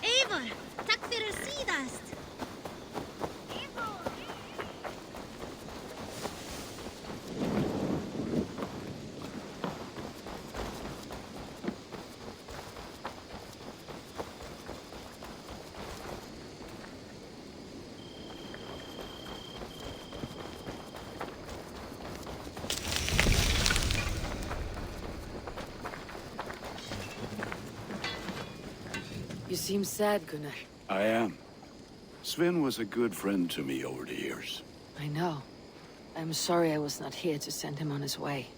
Eivor, tack för att sidast. You seem sad, Gunnar. I am. Sven was a good friend to me over the years. I know. I'm sorry I was not here to send him on his way.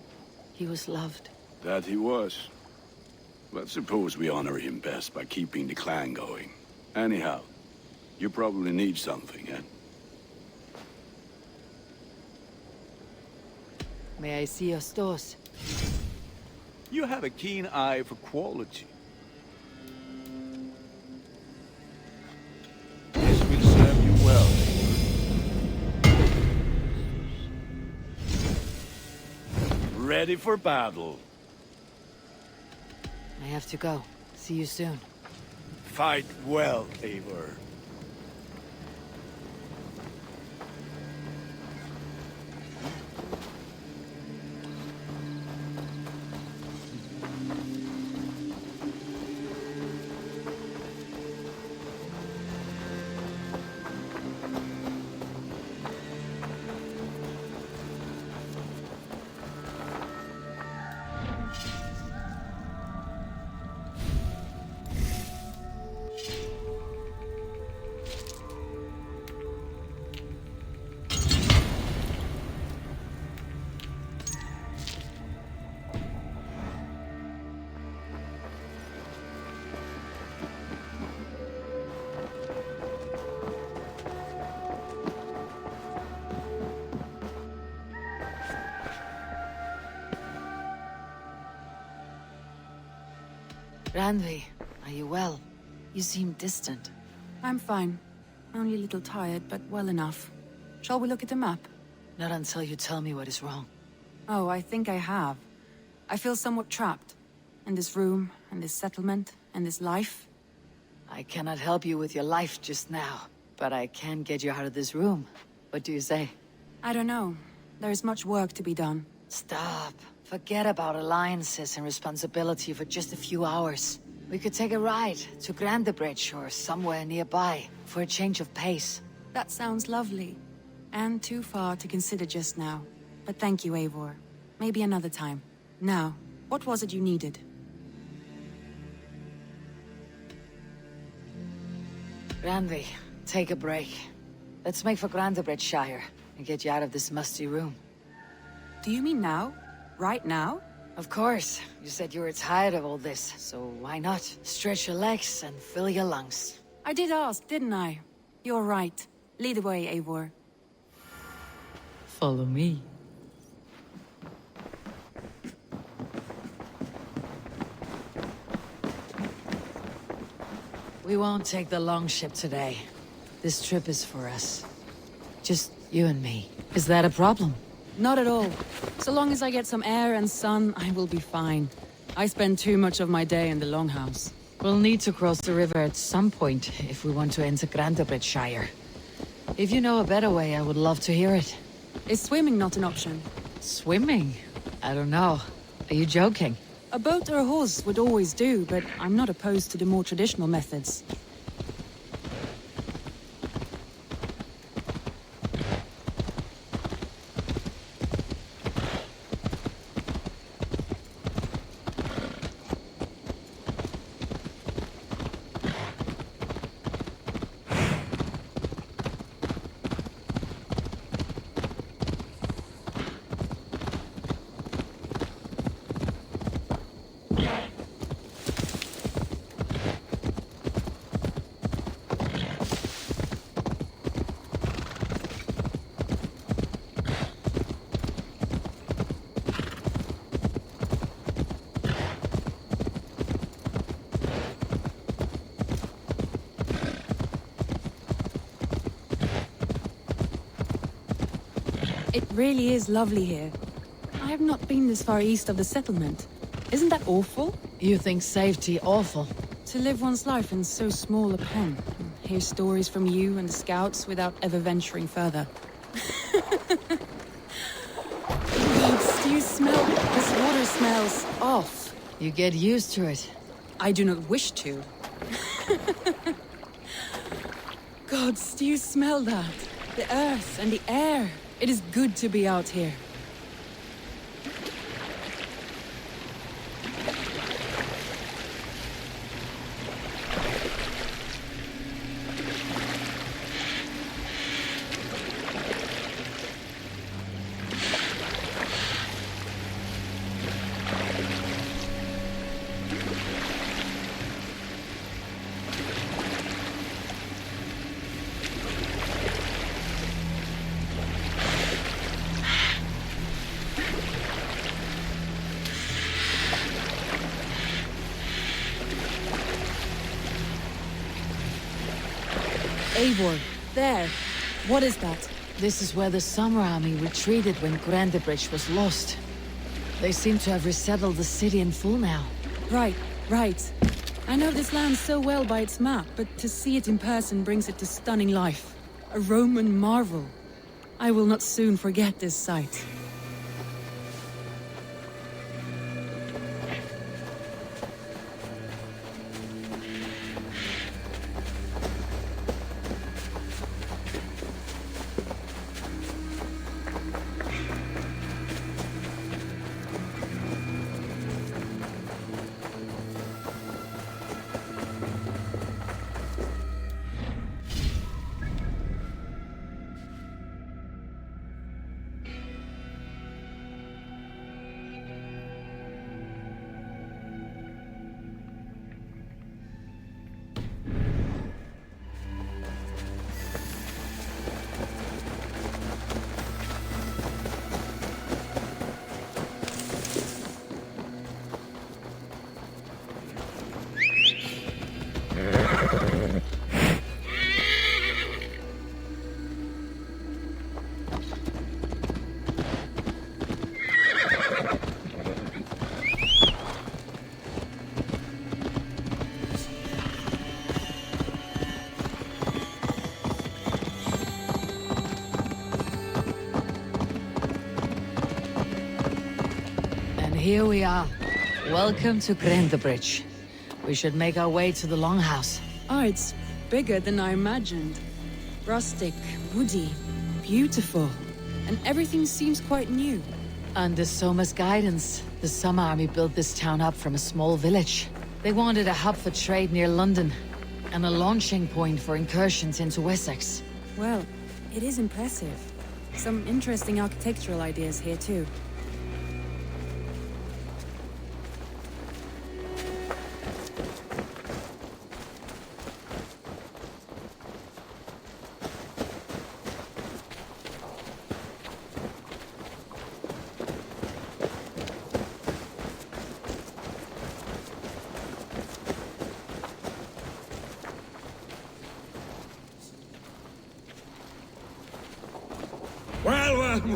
He was loved. That he was. But suppose we honor him best by keeping the clan going. Anyhow, you probably need something, eh? May I see your stores? You have a keen eye for quality. This will serve you well. Ready for battle. I have to go. See you soon. Fight well, Eivor. Randvi, are you well? You seem distant. I'm fine. Only a little tired, but well enough. Shall we look at the map? Not until you tell me what is wrong. Oh, I think I have. I feel somewhat trapped. In this room, and this settlement, and this life. I cannot help you with your life just now, but I can get you out of this room. What do you say? I don't know. There is much work to be done. Stop. Forget about alliances and responsibility for just a few hours. We could take a ride to Grandebridge or somewhere nearby for a change of pace. That sounds lovely. And too far to consider just now. But thank you, Eivor. Maybe another time. Now, what was it you needed? Randvi, take a break. Let's make for Grandebridgeshire and get you out of this musty room. Do you mean now? Right now? Of course. You said you were tired of all this, so why not? Stretch your legs and fill your lungs. I did ask, didn't I? You're right. Lead the way, Eivor. Follow me. We won't take the long ship today. This trip is for us. Just you and me. Is that a problem? Not at all. So long as I get some air and sun, I will be fine. I spend too much of my day in the Longhouse. We'll need to cross the river at some point if we want to enter Grandebridgeshire. If you know a better way, I would love to hear it. Is swimming not an option? Swimming? I don't know. Are you joking? A boat or a horse would always do, but I'm not opposed to the more traditional methods. It really is lovely here. I have not been this far east of the settlement. Isn't that awful? You think safety awful? To live one's life in so small a pen, and hear stories from you and the scouts without ever venturing further. Gods, do you smell? This water smells off. You get used to it. I do not wish to. Gods, do you smell that? The earth and the air. It is good to be out here. Eivor, there. What is that? This is where the Summer Army retreated when Grandebridge was lost. They seem to have resettled the city in full now. Right. I know this land so well by its map, but to see it in person brings it to stunning life. A Roman marvel. I will not soon forget this sight. here we are. Welcome to Grindabridge. We should make our way to the Longhouse. Oh, it's bigger than I imagined. Rustic, woody, beautiful. And everything seems quite new. Under Soma's guidance, the Summer Army built this town up from a small village. They wanted a hub for trade near London, and a launching point for incursions into Wessex. Well, it is impressive. Some interesting architectural ideas here too.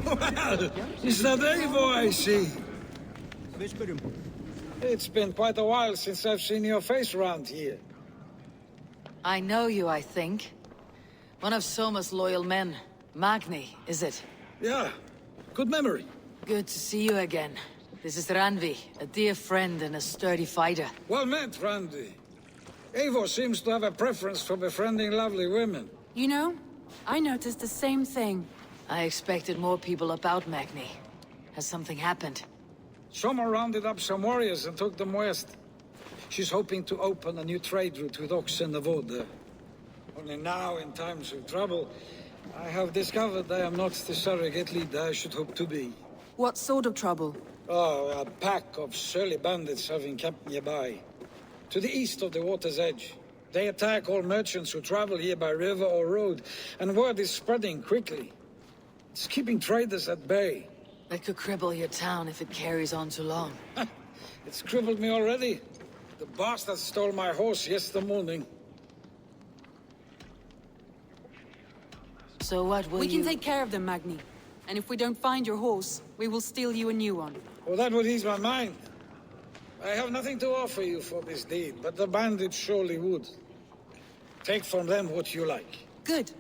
Well, it's not Eivor I see. It's been quite a while since I've seen your face around here. I know you, I think. One of Soma's loyal men. Magni, is it? Yeah, good memory. Good to see you again. This is Ranvi, a dear friend and a sturdy fighter. Well met, Randy. Eivor seems to have a preference for befriending lovely women. You know, I noticed the same thing. I expected more people about Magni. Has something happened? Soma rounded up some warriors and took them west. She's hoping to open a new trade route with Oxenford. Only now, in times of trouble, I have discovered I am not the surrogate leader I should hope to be. What sort of trouble? Oh, a pack of surly bandits have encamped nearby. To the east of the water's edge. They attack all merchants who travel here by river or road, and word is spreading quickly. It's keeping traders at bay. That could cripple your town if it carries on too long. It's crippled me already. The bastard stole my horse yesterday morning. So what will We you... can take care of them, Magni. And if we don't find your horse, we will steal you a new one. Well, that would ease my mind. I have nothing to offer you for this deed, but the bandits surely would. Take from them what you like. Good.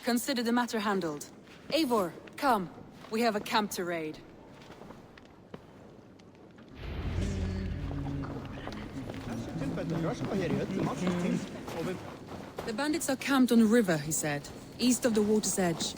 Consider the matter handled. Eivor, come. We have a camp to raid. The bandits are camped on a river, he said, east of the water's edge.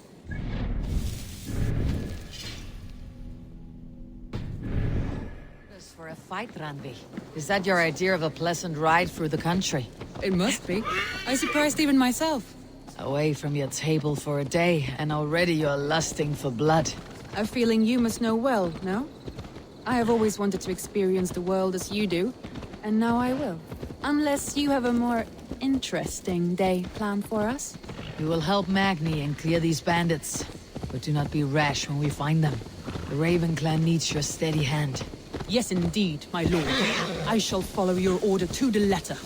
For a fight, Ranvi. Is that your idea of a pleasant ride through the country? It must be. I surprised even myself. Away from your table for a day, and already you're lusting for blood. A feeling you must know well, no? I have always wanted to experience the world as you do, and now I will. Unless you have a more interesting day planned for us. We will help Magni and clear these bandits. But do not be rash when we find them. The Raven clan needs your steady hand. Yes, indeed, my lord. I shall follow your order to the letter.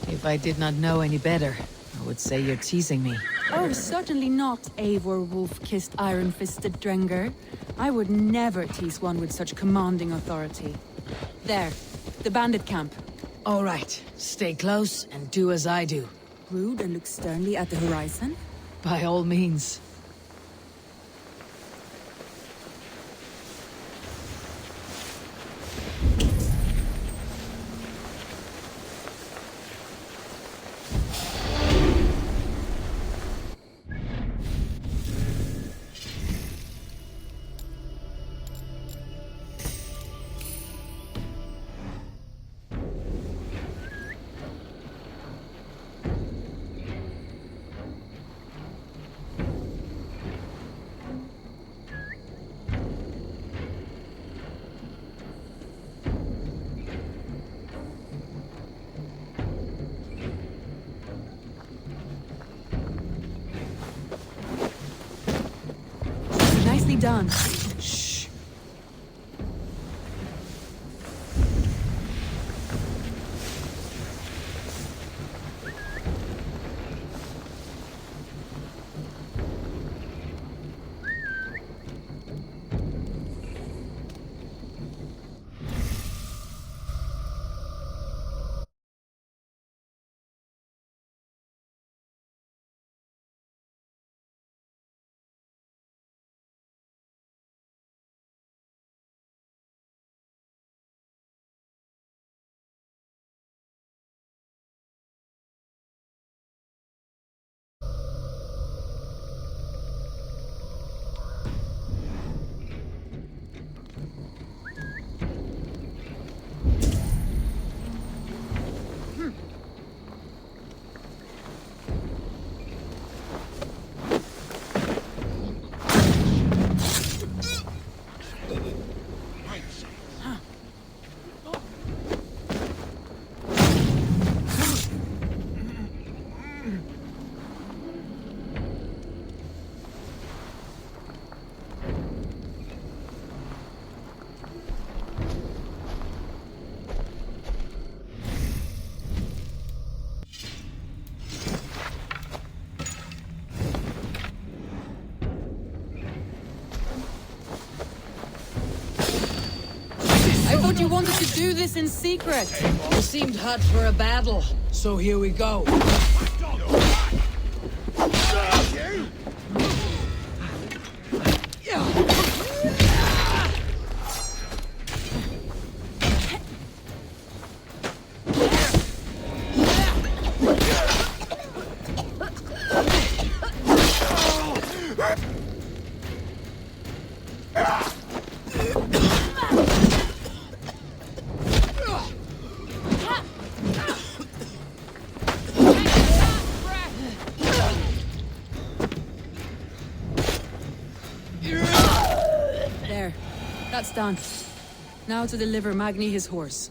If I did not know any better, I would say you're teasing me. Oh, certainly not, Eivor wolf-kissed iron-fisted Drenger. I would never tease one with such commanding authority. There, the bandit camp. All right, stay close and do as I do. Rude and look sternly at the horizon? By all means. Nicely done. I thought you wanted to do this in secret. You seemed hot for a battle, so here we go. There. That's done. Now to deliver Magni his horse.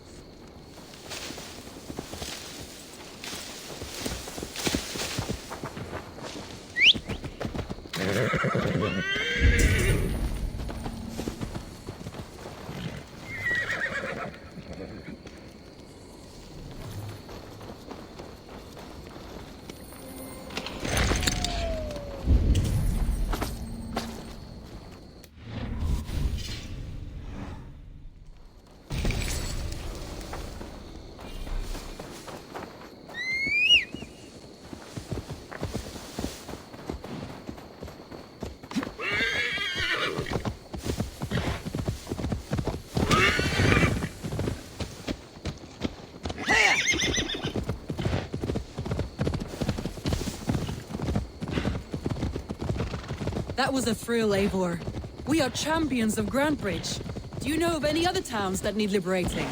That was a thrill, Eivor. We are champions of Grantebridge. Do you know of any other towns that need liberating?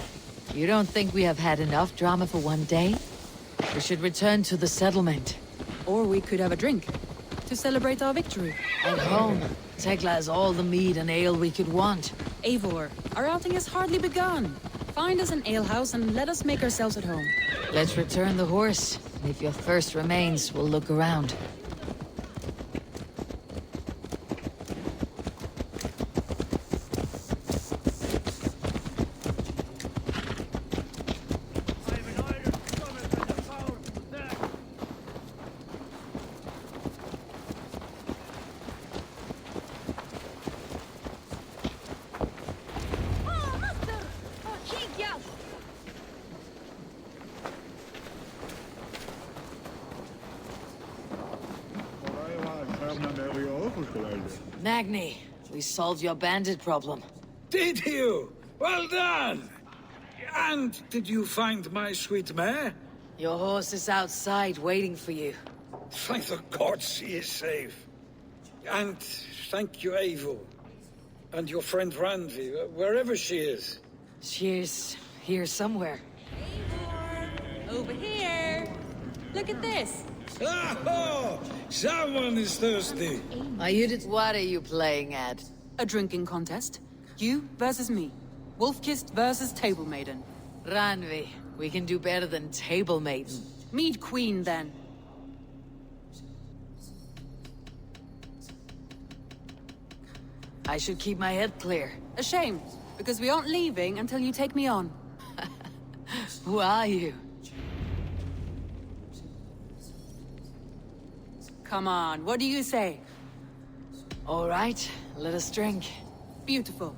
You don't think we have had enough drama for one day? We should return to the settlement. Or we could have a drink, to celebrate our victory. At home, Tekla has all the mead and ale we could want. Eivor, our outing has hardly begun. Find us an alehouse and let us make ourselves at home. Let's return the horse. And if your thirst remains, we'll look around. Magni, we solved your bandit problem. Did you? Well done! And did you find my sweet mare? Your horse is outside waiting for you. Thank the gods she is safe. And thank you, Eivor. And your friend Randvi, wherever she is. She's here somewhere. Over here! Look at this! Oh, someone is thirsty. What are you playing at? A drinking contest. You versus me. Wolf-Kissed versus Table Maiden. Randvi, we can do better than Table Maiden. Mead Queen, then. I should keep my head clear. A shame, because we aren't leaving until you take me on. Who are you? Come on, what do you say? All right, let us drink. Beautiful.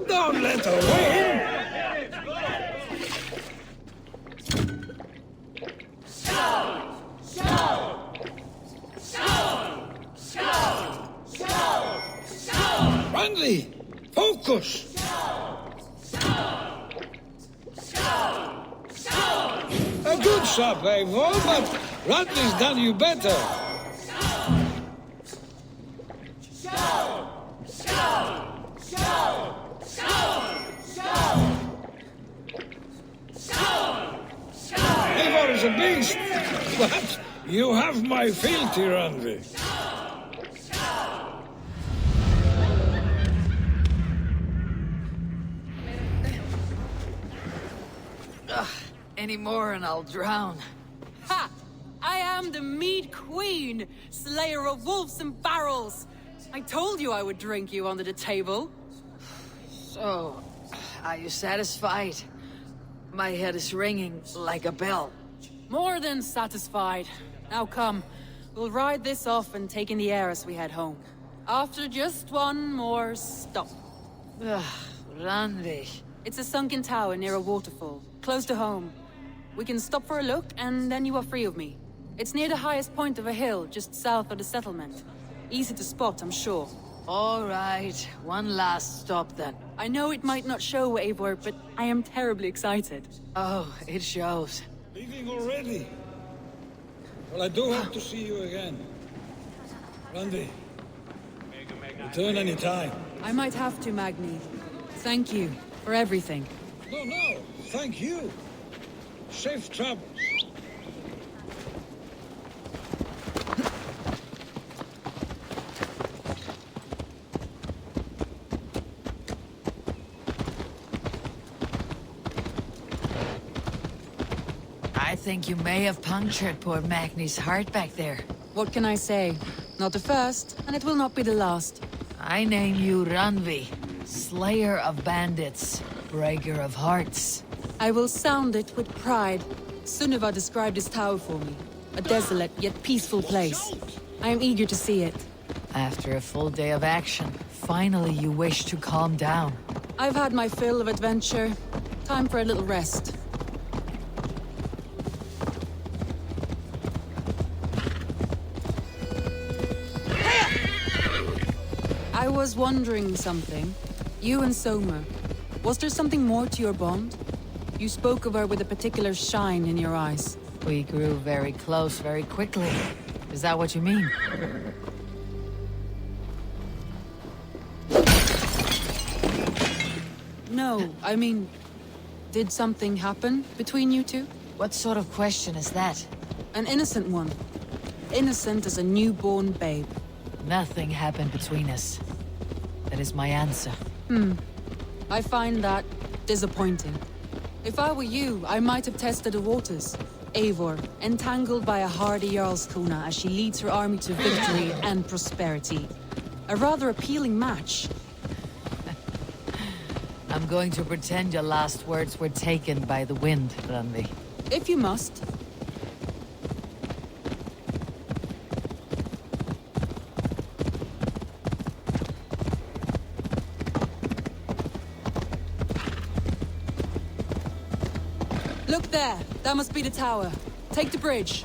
Don't let her win! Randvi, focus! A good shot, Eivor, but Randvi's done you better. Eivor is a beast, but you have my fealty, Randvi. Any more and I'll drown. Ha! I am the Mead Queen, slayer of wolves and barrels. I told you I would drink you under the table. So, are you satisfied? My head is ringing like a bell. More than satisfied. Now come, we'll ride this off and take in the air as we head home. After just one more stop. Randvi. It's a sunken tower near a waterfall, close to home. We can stop for a look, and then you are free of me. It's near the highest point of a hill, just south of the settlement. Easy to spot, I'm sure. All right, one last stop then. I know it might not show, Eivor, but I am terribly excited. Oh, it shows. Leaving already? Well, I do hope to see you again. Randy, return any time. I might have to, Magni. Thank you for everything. No, thank you. Safe travels. I think you may have punctured poor Magni's heart back there. What can I say? Not the first, and it will not be the last. I name you Ranvi, slayer of bandits, breaker of hearts. I will sound it with pride. Sunniva described this tower for me. A desolate yet peaceful place. I am eager to see it. After a full day of action, finally you wish to calm down. I've had my fill of adventure. Time for a little rest. I was wondering something. You and Soma. Was there something more to your bond? You spoke of her with a particular shine in your eyes. We grew very close very quickly. Is that what you mean? No, I mean... Did something happen between you two? What sort of question is that? An innocent one. Innocent as a newborn babe. Nothing happened between us. That is my answer. I find that disappointing. If I were you, I might have tested the waters. Eivor, entangled by a hardy Jarlskona as she leads her army to victory and prosperity. A rather appealing match. I'm going to pretend your last words were taken by the wind, Ranvi. If you must. Look there! That must be the tower. Take the bridge.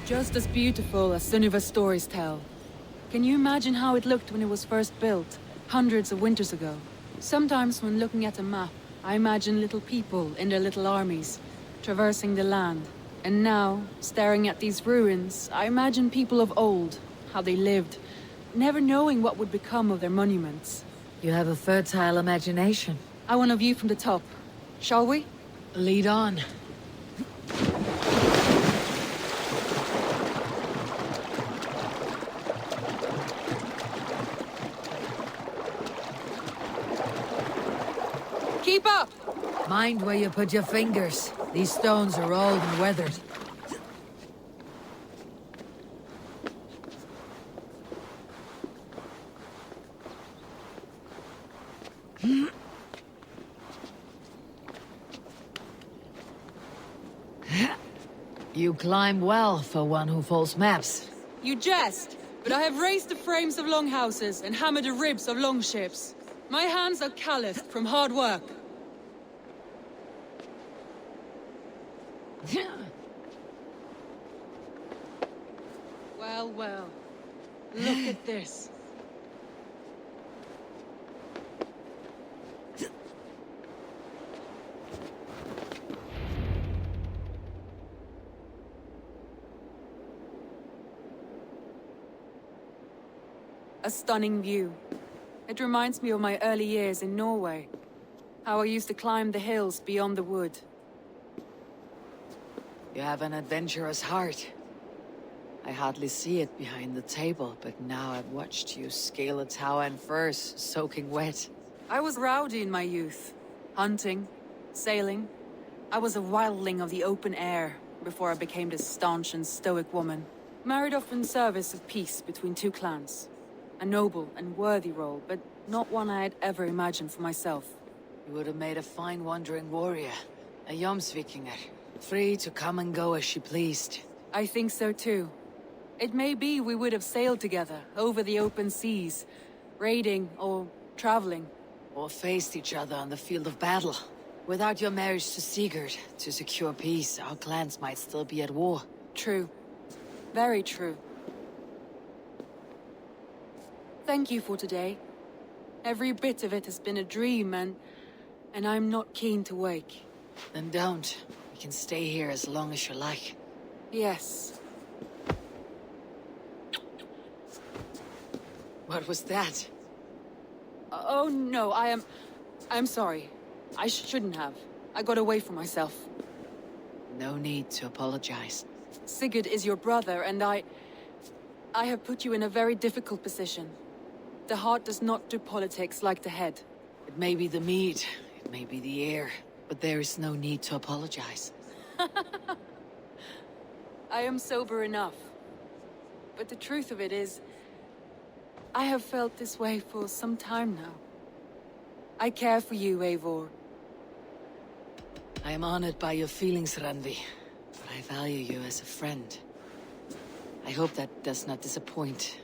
Just as beautiful as Sunniva's stories tell. Can you imagine how it looked when it was first built, hundreds of winters ago? Sometimes when looking at a map, I imagine little people in their little armies, traversing the land. And now, staring at these ruins, I imagine people of old, how they lived, never knowing what would become of their monuments. You have a fertile imagination. I want a view from the top. Shall we? Lead on. Keep up! Mind where you put your fingers. These stones are old and weathered. You climb well for one who folds maps. You jest, but I have raised the frames of longhouses and hammered the ribs of longships. My hands are calloused from hard work. Well, well. Look at this. A stunning view. It reminds me of my early years in Norway. How I used to climb the hills beyond the wood. You have an adventurous heart. I hardly see it behind the table, but now I've watched you scale a tower in furs, soaking wet. I was rowdy in my youth. Hunting, sailing. I was a wildling of the open air, before I became this staunch and stoic woman. Married off in service of peace between two clans. A noble and worthy role, but not one I had ever imagined for myself. You would have made a fine wandering warrior. A Jomsvikinger. Free to come and go as she pleased. I think so too. It may be we would have sailed together, over the open seas, raiding or traveling. Or faced each other on the field of battle. Without your marriage to Sigurd, to secure peace, our clans might still be at war. True. Very true. Thank you for today. Every bit of it has been a dream, and I'm not keen to wake. Then don't. We can stay here as long as you like. Yes. What was that? Oh no, I'm sorry. I shouldn't have. I got away from myself. No need to apologize. Sigurd is your brother, and I have put you in a very difficult position. The heart does not do politics like the head. It may be the mead, it may be the air, but there is no need to apologize. I am sober enough. But the truth of it is, I have felt this way for some time now. I care for you, Eivor. I am honored by your feelings, Randvi, but I value you as a friend. I hope that does not disappoint.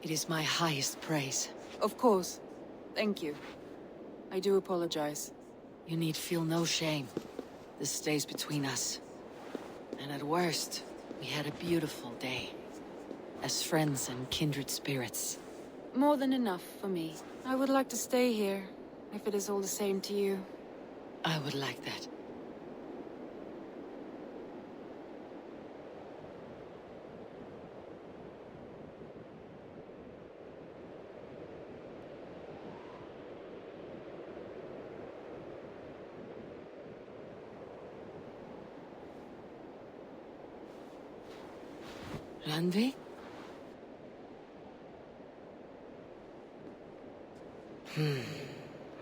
It is my highest praise. Of course. Thank you. I do apologize. You need feel no shame. This stays between us. And at worst, we had a beautiful day. As friends and kindred spirits. More than enough for me. I would like to stay here, if it is all the same to you. I would like that. Randvi?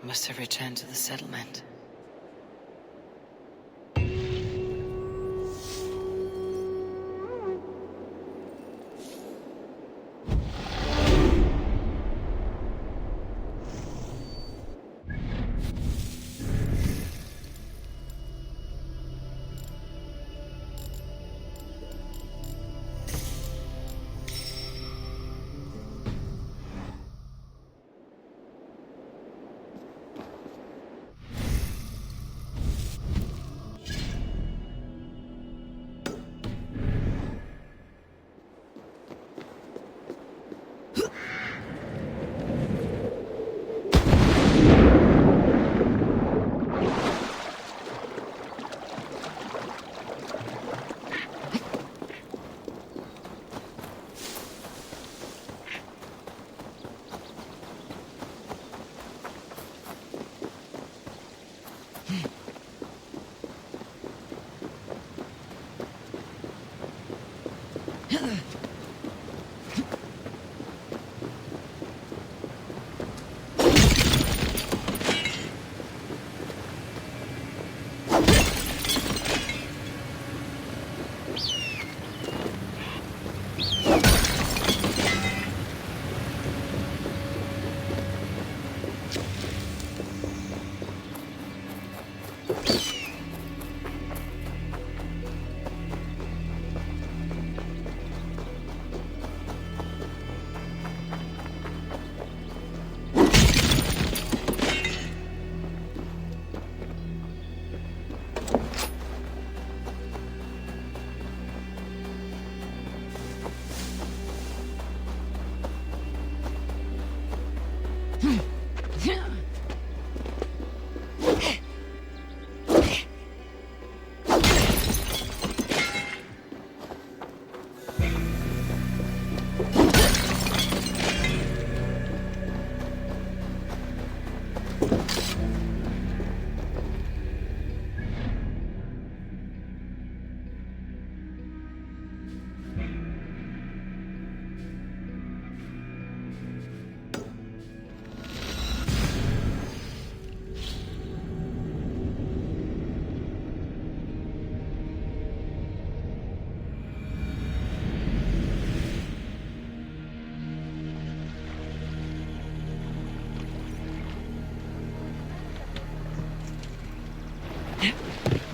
Must have returned to the settlement.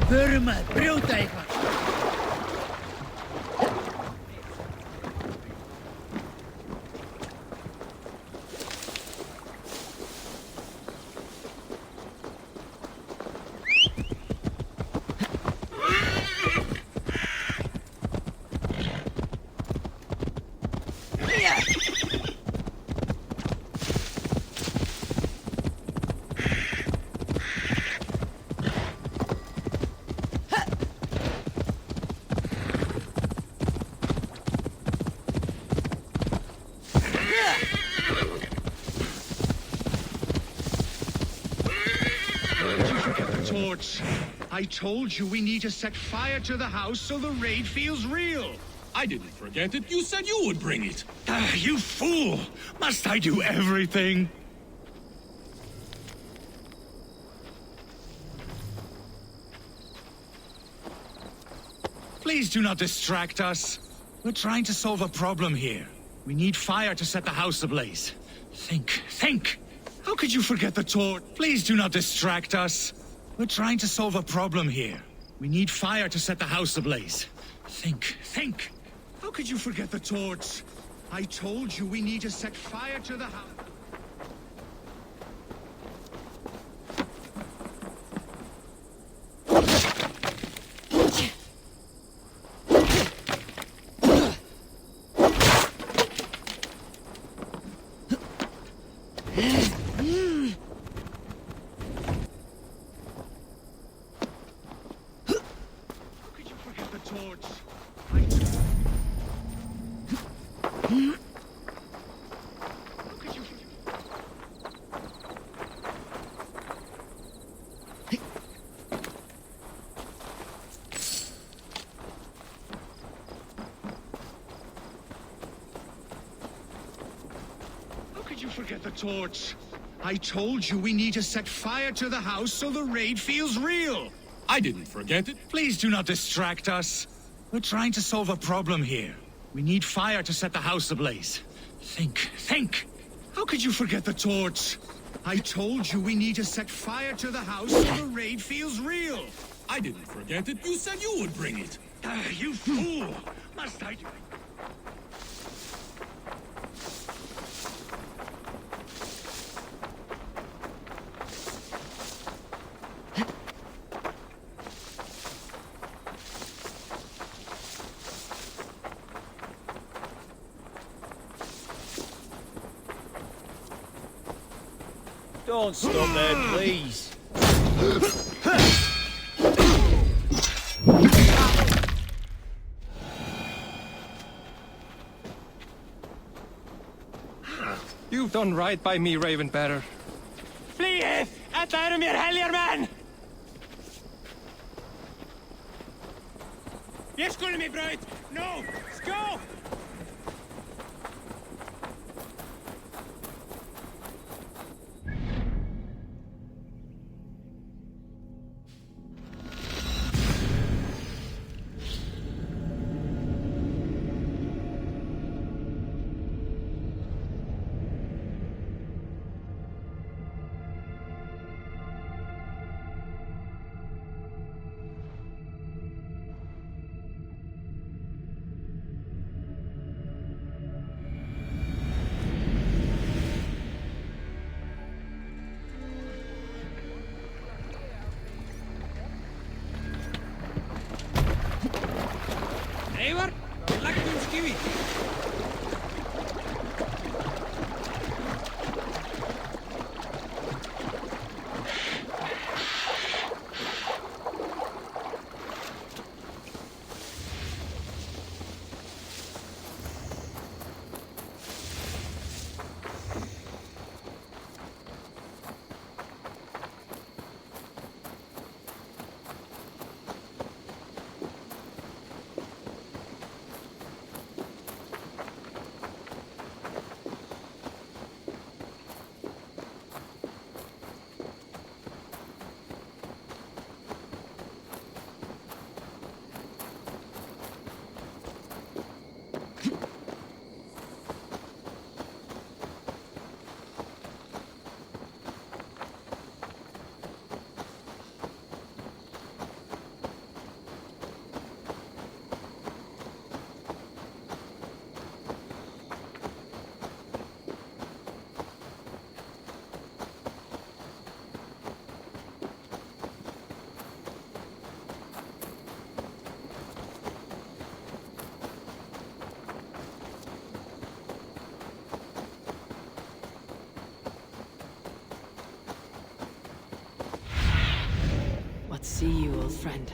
Förum að brjóta eitthvað. I told you we need to set fire to the house so the raid feels real. I didn't forget it. You said you would bring it. You fool! Must I do everything? Please do not distract us. We're trying to solve a problem here. We need fire to set the house ablaze. Think! How could you forget the torch? Please do not distract us. We're trying to solve a problem here. We need fire to set the house ablaze. Think! How could you forget the torch? I told you we need to set fire to the house. Forget the torch. I told you we need to set fire to the house so the raid feels real. I didn't forget it. Please do not distract us. We're trying to solve a problem here. We need fire to set the house ablaze. Think! How could you forget the torch? I told you we need to set fire to the house so the raid feels real. I didn't forget it. You said you would bring it. You fool! Must I do... Don't stop there, please. You've done right by me, Ravenbearer. Fleeth! Þetta eru mér heljar menn! Ég skulum í braut! Nú! Skó! Eivor, lækkum skífi. see you, old friend.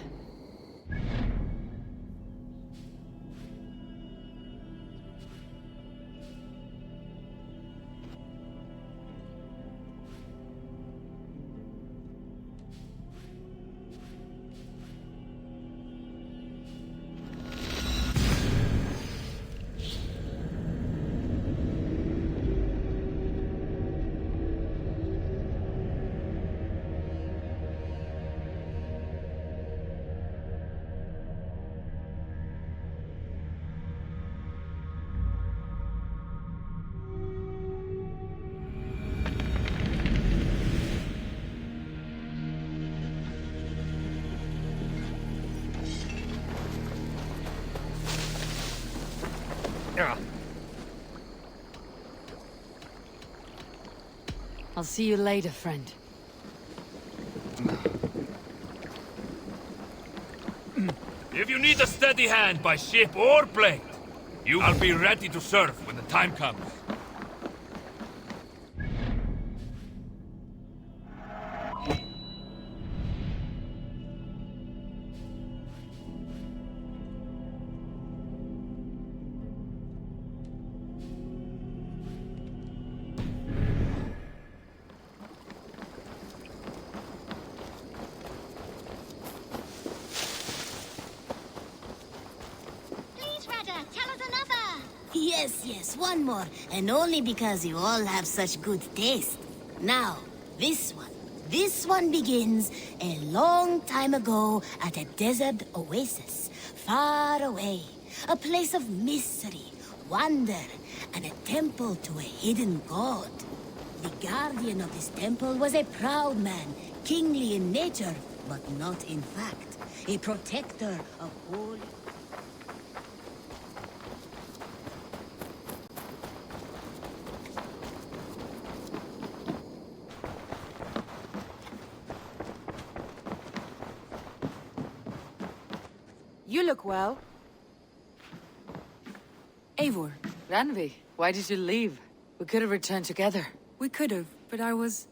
I'll see you later, friend. If you need a steady hand by ship or plane, I'll be ready to serve when the time comes. Please, Rada, tell us another. Yes, one more. And only because you all have such good taste. Now, this one. This one begins a long time ago at a desert oasis, far away. A place of mystery, wonder, and a temple to a hidden god. The guardian of this temple was a proud man, kingly in nature, but not in fact. A protector of holy... You look well. Eivor. Randvi, why did you leave? We could have returned together. We could have, but I was...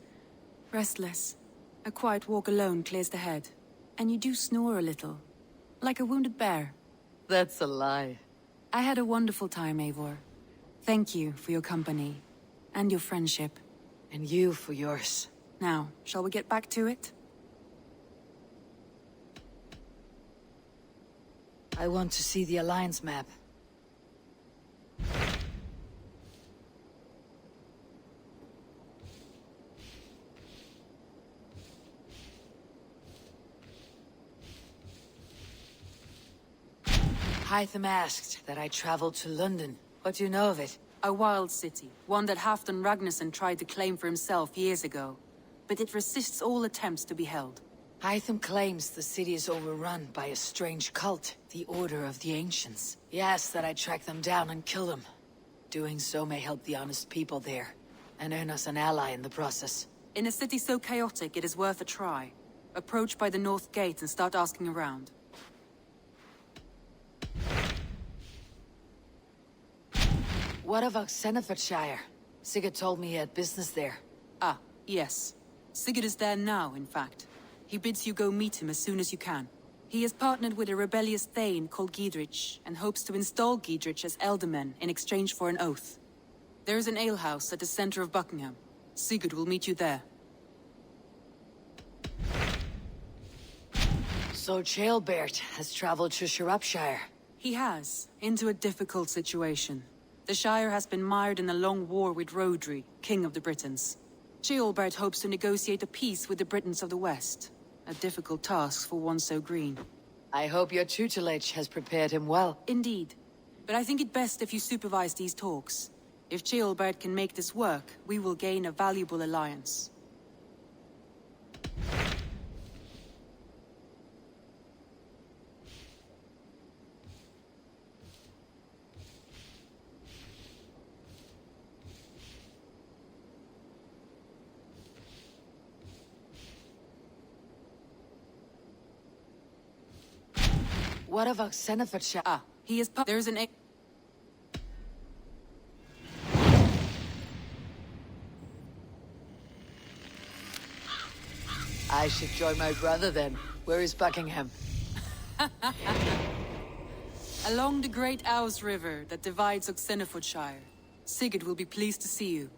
restless. A quiet walk alone clears the head. And you do snore a little. Like a wounded bear. That's a lie. I had a wonderful time, Eivor. Thank you for your company. And your friendship. And you for yours. Now, shall we get back to it? I want to see the Alliance map. Hytham asked that I traveled to London. What do you know of it? A wild city, one that Halfdan Ragnarsson tried to claim for himself years ago. But it resists all attempts to be held. Hytham claims the city is overrun by a strange cult, the Order of the Ancients. He asks that I track them down and kill them. Doing so may help the honest people there, and earn us an ally in the process. In a city so chaotic, it is worth a try. Approach by the North Gate and start asking around. What of Oxenfordshire? Sigurd told me he had business there. Ah, yes. Sigurd is there now, in fact. He bids you go meet him as soon as you can. He has partnered with a rebellious Thane called Giedrich, and hopes to install Giedrich as Elderman in exchange for an oath. There is an alehouse at the center of Buckingham. Sigurd will meet you there. So Ceolbert has traveled to Shropshire. He has, into a difficult situation. The Shire has been mired in a long war with Rhodri, King of the Britons. Ceolbert hopes to negotiate a peace with the Britons of the West. A difficult task for one so green. I hope your tutelage has prepared him well. Indeed. But I think it best if you supervise these talks. If Ceolbert can make this work, we will gain a valuable alliance. What of Oxenfordshire? Ah, he is there's an I should join my brother then. Where is Buckingham? Along the great Ouse River that divides Oxenfordshire. Sigurd will be pleased to see you.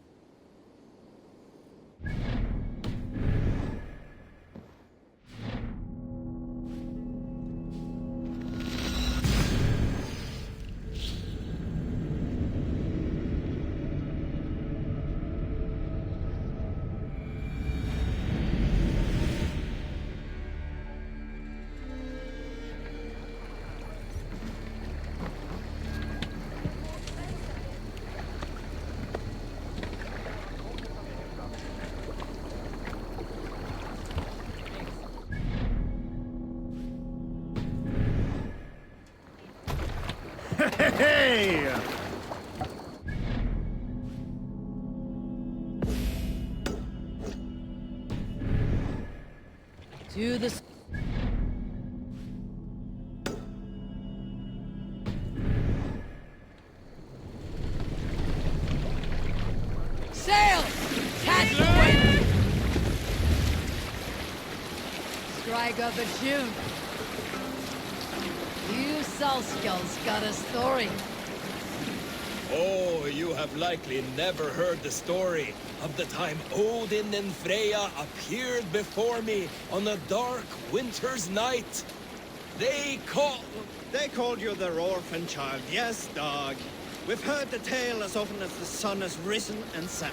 Hey! To the... Sail! Catch the wind! Strike up a tune. You Salskulls got a story. Oh, you have likely never heard the story of the time Odin and Freya appeared before me on a dark winter's night. They called you their orphan child, yes, dog. We've heard the tale as often as the sun has risen and set.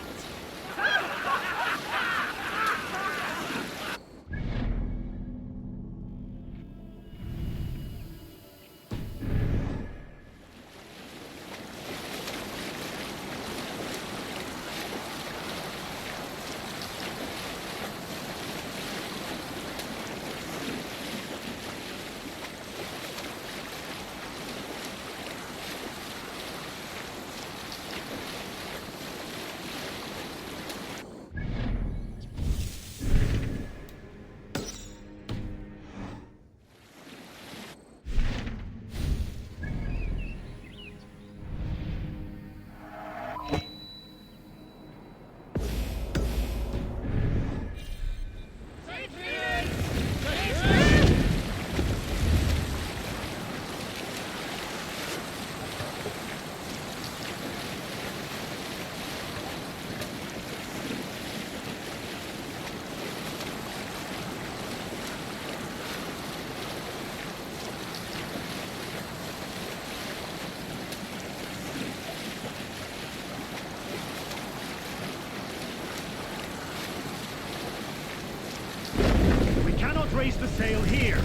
Raise the sail here.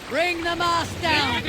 Bring the mast down!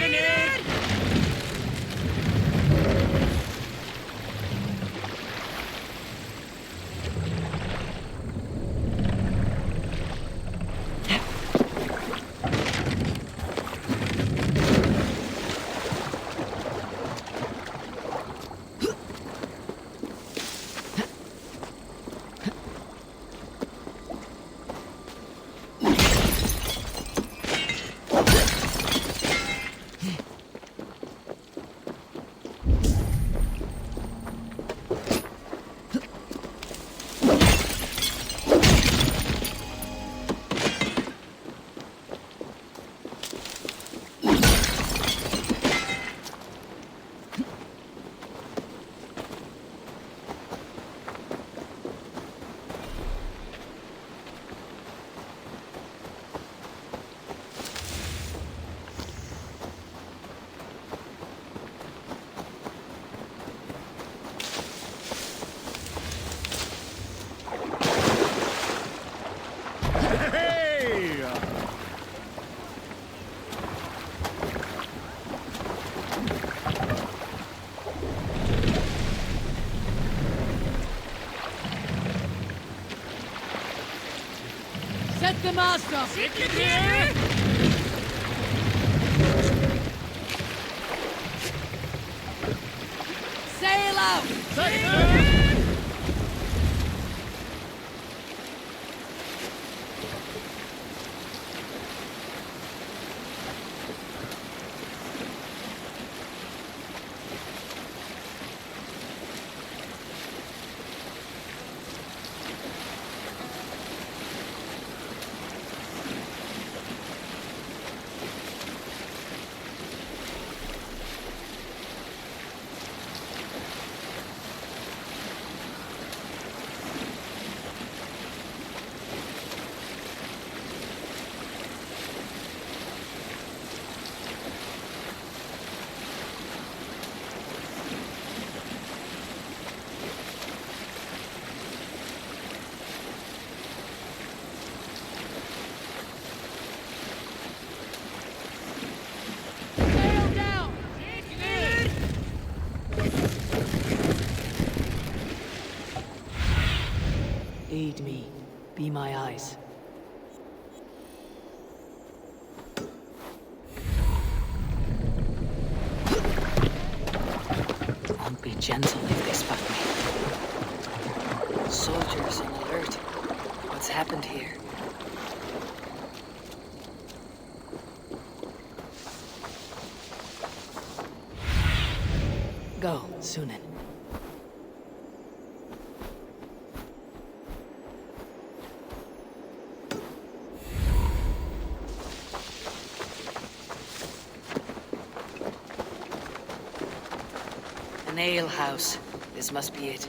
Set the mast up! Sail out! Lead me. Be my eyes. Won't be gentle if they spot me. Soldiers on alert. What's happened here? Go, Sunan. An ale house. This must be it.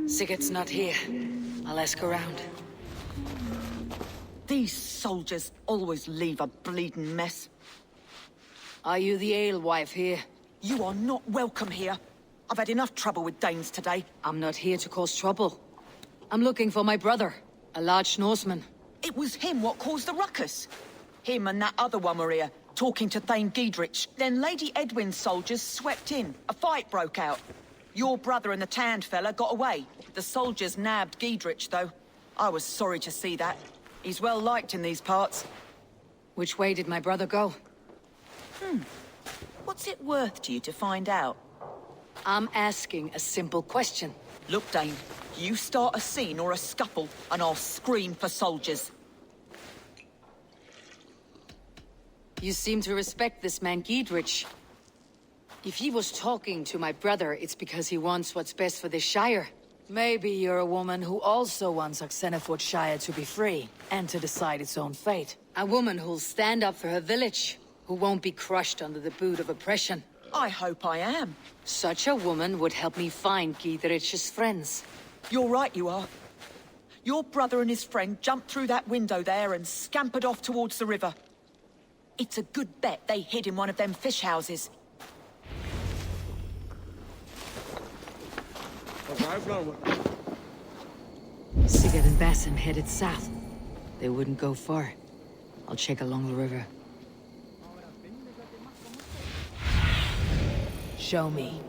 Sigurd's not here. I'll ask around. These soldiers always leave a bleeding mess. Are you the alewife here? You are not welcome here. I've had enough trouble with Danes today. I'm not here to cause trouble. I'm looking for my brother, a large Norseman. It was him what caused the ruckus. Him and that other one were here, talking to Thane Giedrich. Then Lady Edwin's soldiers swept in. A fight broke out. Your brother and the tanned fella got away. The soldiers nabbed Giedrich, though. I was sorry to see that. He's well liked in these parts. Which way did my brother go? What's it worth to you to find out? I'm asking a simple question. Look, Dane, you start a scene or a scuffle, and I'll scream for soldiers. You seem to respect this man Giedrich. If he was talking to my brother, it's because he wants what's best for this Shire. Maybe you're a woman who also wants Oxenford Shire to be free, and to decide its own fate. A woman who'll stand up for her village, who won't be crushed under the boot of oppression. I hope I am. Such a woman would help me find Giedrich's friends. You're right, you are. Your brother and his friend jumped through that window there and scampered off towards the river. It's a good bet they hid in one of them fish houses. Sigurd and Basim headed south. They wouldn't go far. I'll check along the river. Show me.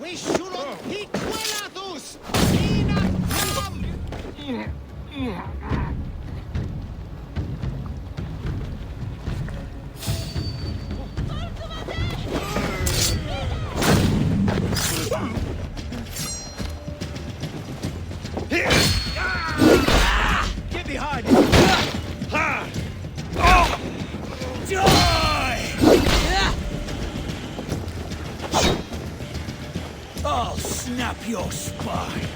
We shouldn't hit Quelatus! Enough! your spine!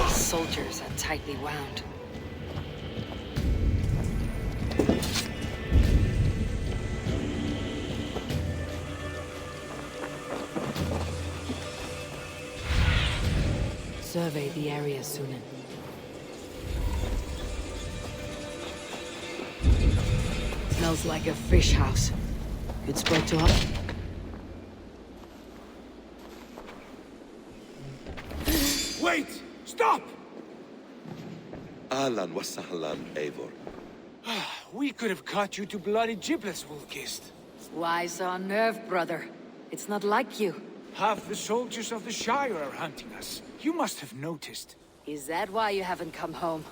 Soldiers are tightly wound. Survey the area, Sunan. Smells like a fish house. Good spot to hunt. Wait! Stop! Ahlan wa sahlan, Eivor. We could have cut you to bloody giblets, Wolf-Kissed. Why so unnerved, brother? It's not like you. Half the soldiers of the Shire are hunting us. You must have noticed. Is that why you haven't come home?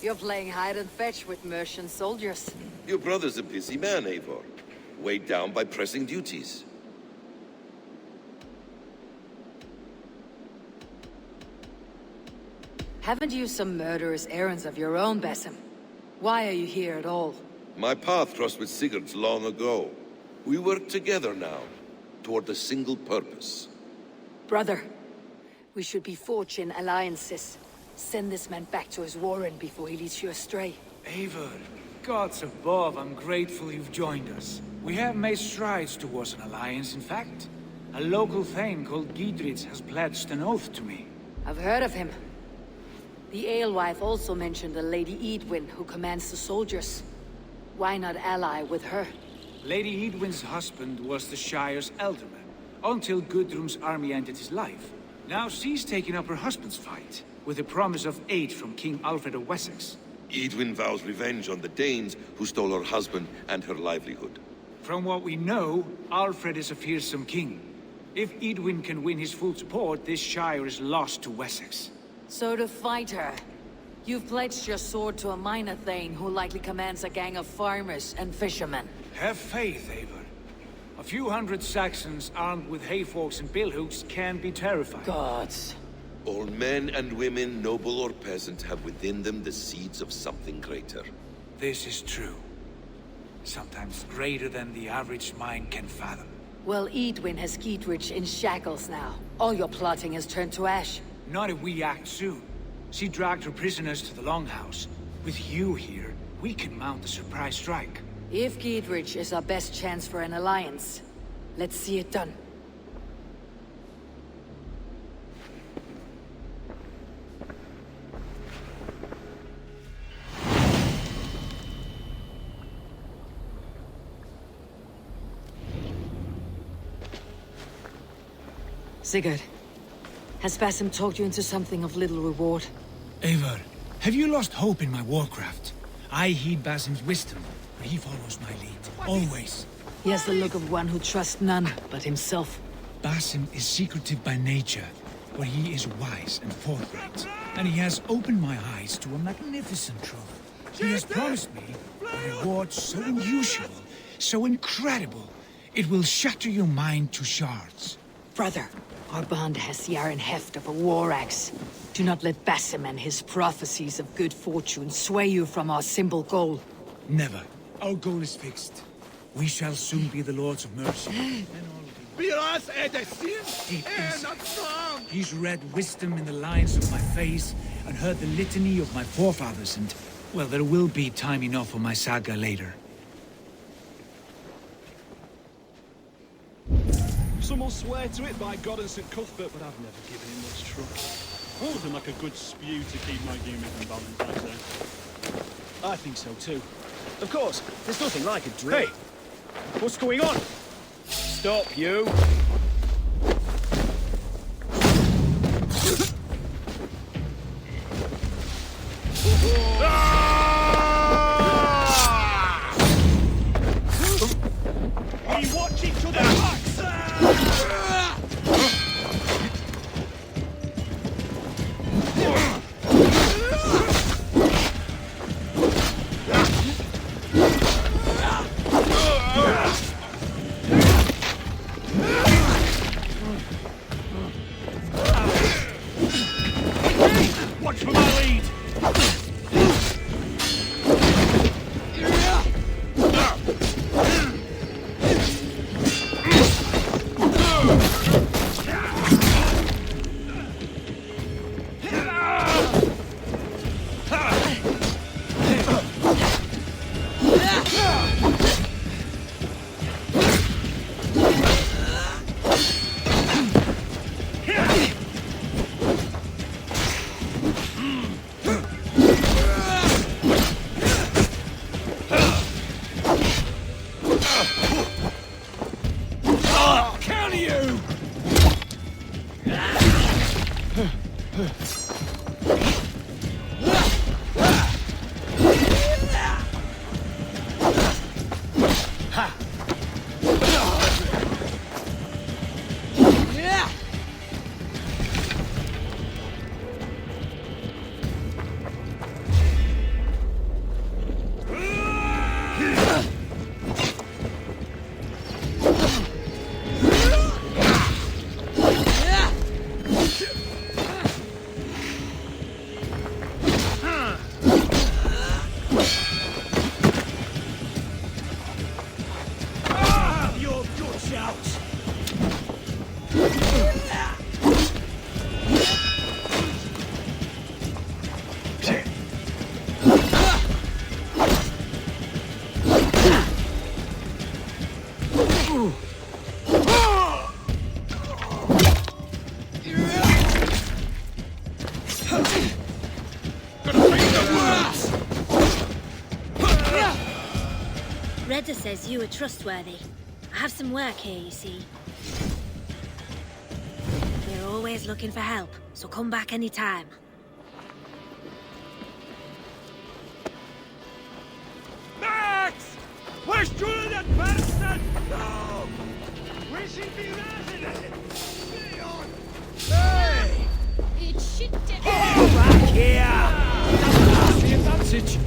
You're playing hide and fetch with Mercian soldiers. Your brother's a busy man, Eivor. Weighed down by pressing duties. Haven't you some murderous errands of your own, Basim? Why are you here at all? My path crossed with Sigurd's long ago. We work together now, toward a single purpose. Brother, we should be forged in alliances. Send this man back to his warren before he leads you astray. Eivor, gods above, I'm grateful you've joined us. We have made strides towards an alliance, in fact. A local thane called Giedrich has pledged an oath to me. I've heard of him. The alewife also mentioned a Lady Edwin who commands the soldiers. Why not ally with her? Lady Edwin's husband was the Shire's elderman, until Gudrun's army ended his life. Now she's taking up her husband's fight, with the promise of aid from King Alfred of Wessex. Edwin vows revenge on the Danes who stole her husband and her livelihood. From what we know, Alfred is a fearsome king. If Edwin can win his full support, this Shire is lost to Wessex. So to fight her, you've pledged your sword to a minor thane who likely commands a gang of farmers and fishermen. Have faith, Eivor. A few hundred Saxons armed with hayforks and billhooks can be terrifying. Gods. All men and women, noble or peasant, have within them the seeds of something greater. This is true. Sometimes greater than the average mind can fathom. Well, Edwin has Giedrich in shackles now. All your plotting has turned to ash. Not if we act soon. She dragged her prisoners to the Longhouse. With you here, we can mount a surprise strike. If Giedrich is our best chance for an alliance, let's see it done. Sigurd, has Basim talked you into something of little reward? Eivor, have you lost hope in my warcraft? I heed Basim's wisdom, but he follows my lead, always. He has the look of one who trusts none but himself. Basim is secretive by nature, but he is wise and forthright. And he has opened my eyes to a magnificent truth. He has promised me a reward so unusual, so incredible, it will shatter your mind to shards. Brother, our bond has the iron heft of a war axe. Do not let Basim and his prophecies of good fortune sway you from our simple goal. Never. Our goal is fixed. We shall soon be the Lords of Mercy. He's read wisdom in the lines of my face and heard the litany of my forefathers, and, well, there will be time enough for my saga later. Some will swear to it by God and St. Cuthbert, but I've never given him much trouble. Nothing like a good spew to keep my humour from Valentine's Day. I think so too. Of course, there's nothing like a drink. Hey! What's going on? Stop, you! We watch each other backs! Watch for my lead! Reda says you are trustworthy. I have some work here, you see. We're always looking for help, so come back anytime. Max! Where's that person? No! Where should be resident? Hey! It should Back here! The advantage!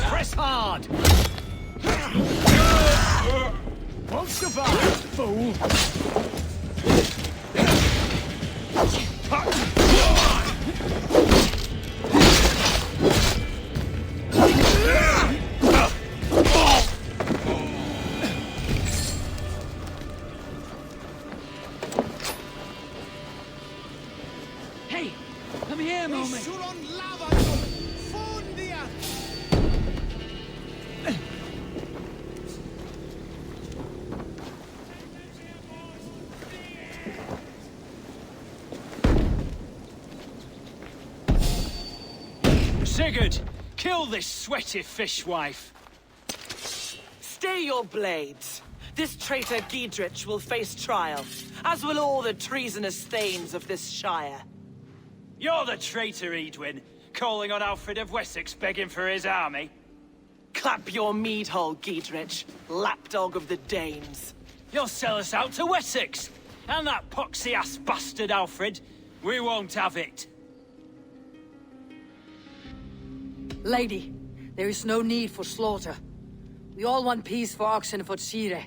Press hard! Won't survive, fool! Hey! Come here, moment! Sigurd, kill this sweaty fishwife. Stay your blades. This traitor Giedrich will face trial, as will all the treasonous thanes of this shire. You're the traitor, Edwin, calling on Alfred of Wessex begging for his army. Clap your mead hole, Giedrich, lapdog of the Danes. You'll sell us out to Wessex, and that poxy-ass bastard Alfred. We won't have it. Lady, there is no need for slaughter. We all want peace for Oxenford Shire.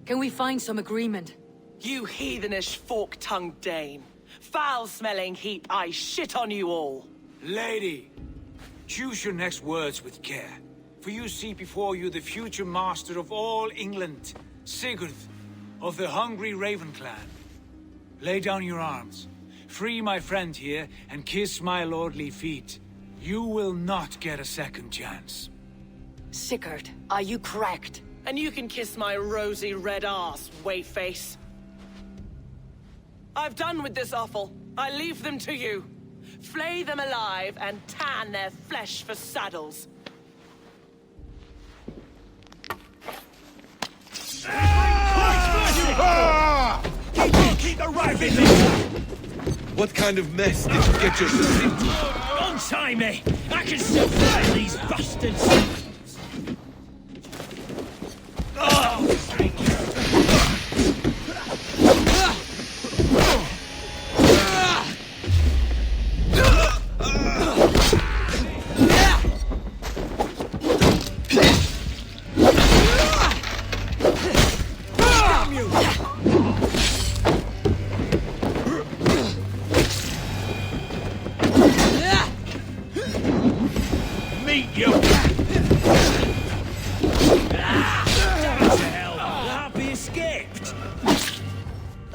Can we find some agreement? You heathenish fork-tongued Dane. Foul-smelling heap, I shit on you all. Lady, choose your next words with care. For you see before you the future master of all England, Sigurd, of the hungry Raven clan. Lay down your arms. Free my friend here, and kiss my lordly feet. You will not get a second chance. Sigurd, are you cracked? And you can kiss my rosy red arse, wayface. I've done with this offal. I leave them to you. Flay them alive and tan their flesh for saddles. Keep the rifle! What kind of mess did you get yourself into? Untie me! I can still fight these bastards! Meet you!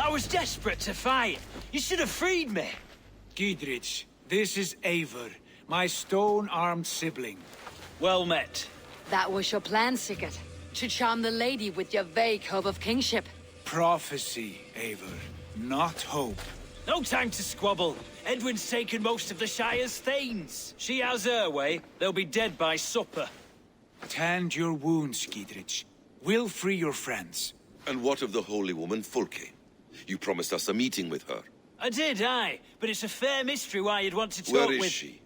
I was desperate to fight. You should have freed me. Giedrich, this is Eivor, my stone-armed sibling. Well met. That was your plan, Sigurd. To charm the lady with your vague hope of kingship. Prophecy, Eivor, not hope. No time to squabble. Edwin's taken most of the Shire's thanes. She has her way. They'll be dead by supper. Tend your wounds, Giedrich. We'll free your friends. And what of the holy woman Fulke? You promised us a meeting with her. I did, aye. But it's a fair mystery why you'd want to talk Where with... is she?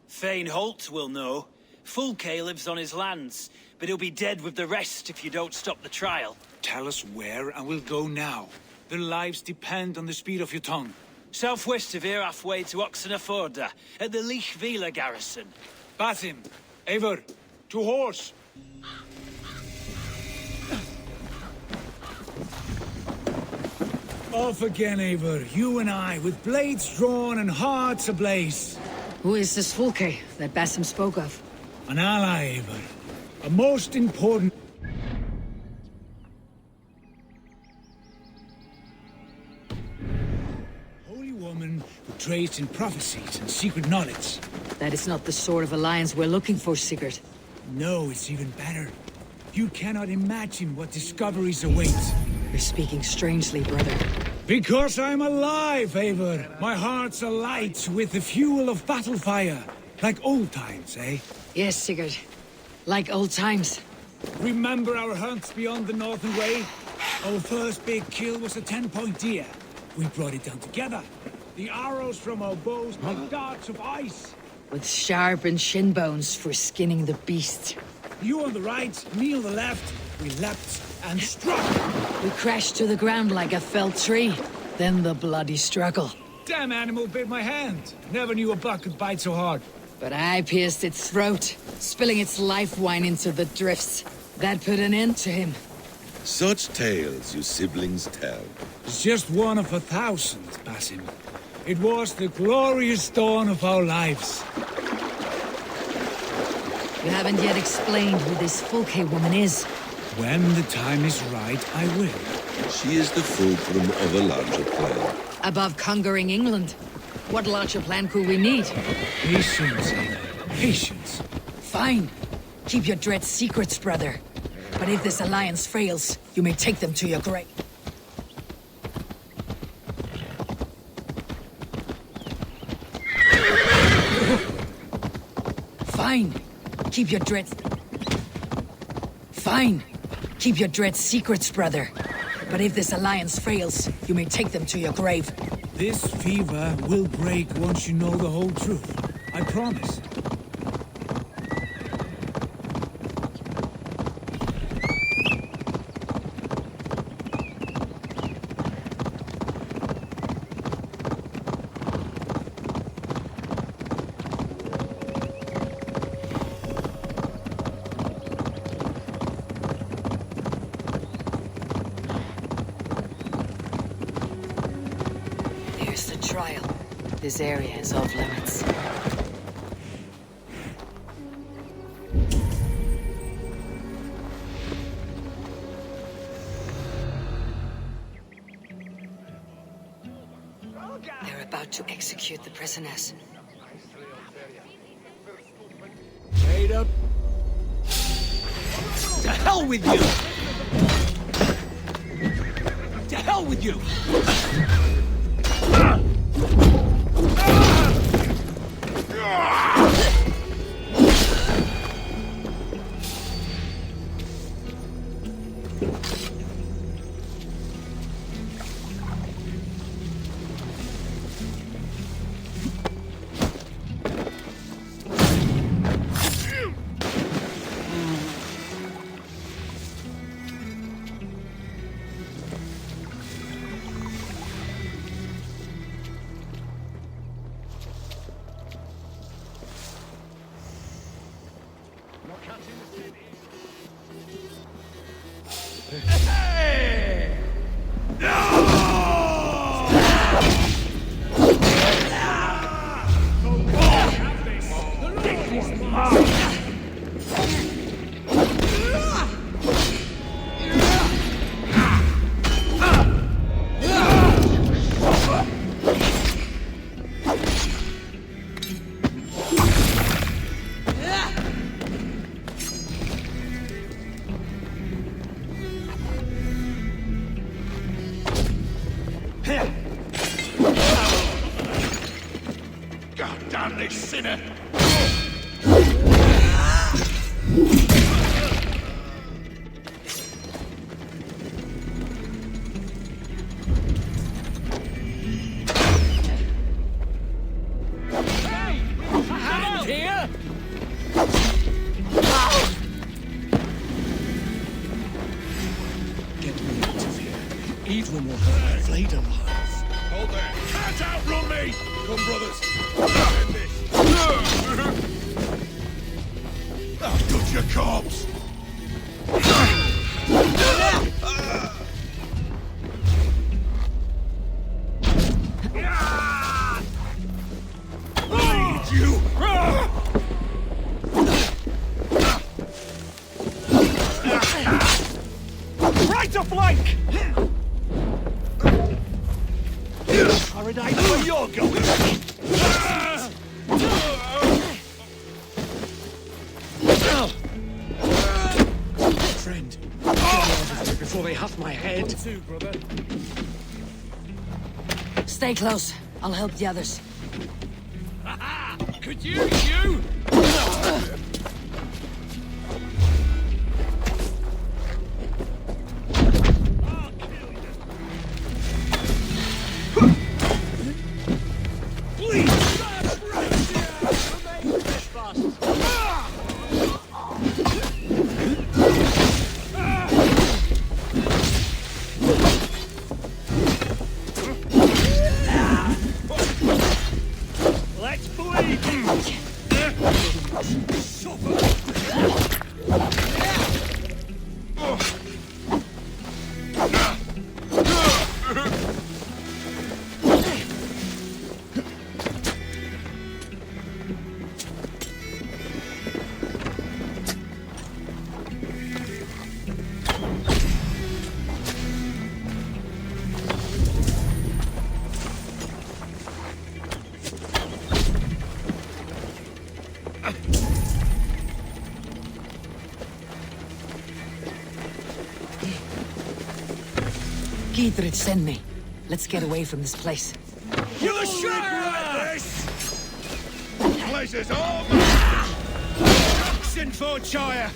Thane Holt will know. Fulke lives on his lands, but he'll be dead with the rest if you don't stop the trial. Tell us where, and we'll go now. Their lives depend on the speed of your tongue. Southwest of here, halfway to Oxenford, at the Lichvila garrison. Basim, Eivor, to horse! Off again, Eivor, you and I, with blades drawn and hearts ablaze. Who is this Fulke that Basim spoke of? An ally, Eivor. A most important... holy woman who traced in prophecies and secret knowledge. That is not the sort of alliance we're looking for, Sigurd. No, it's even better. You cannot imagine what discoveries await. You're speaking strangely, brother. Because I'm alive, Eivor. My heart's alight with the fuel of battle fire. Like old times, eh? Yes, Sigurd. Like old times. Remember our hunts beyond the Northern Way? Our first big kill was a 10-point deer. We brought it down together. The arrows from our bows like darts of ice. With sharpened shin bones for skinning the beast. You on the right, me on the left. We leapt and struck. We crashed to the ground like a felled tree. Then the bloody struggle. Damn animal bit my hand. Never knew a buck could bite so hard. But I pierced its throat, spilling its life wine into the drifts. That put an end to him. Such tales you siblings tell. It's just one of 1,000, Basim. It was the glorious dawn of our lives. You haven't yet explained who this Fulke woman is. When the time is right, I will. She is the fulcrum of a larger plan. Above conquering England, what larger plan could we need? Patience, Eivor. Patience. Fine. Keep your dread secrets, brother. But if this alliance fails, you may take them to your grave. Fine. Keep your dread... Fine. Keep your dread secrets, brother. But if this alliance fails, you may take them to your grave. This fever will break once you know the whole truth. I promise. Trial. This area is off limits. They're about to execute the prisoners. Straight up. To hell with you! To hell with you! God damn this sinner! Hand here! Get me out of here. Edwin will have me flayed alive. Hold there! Can't outrun me! Come, brothers! I've got your corpse! Bleed, you! Right of flank! Paradise where you're going! Friend, get me out of here before they huff my head. Too, brother. Stay close. I'll help the others. Could you? Let's bleed! Giedrich, send me. Let's get away from this place. You'll regret this! Places all mine! Oxenfordshire!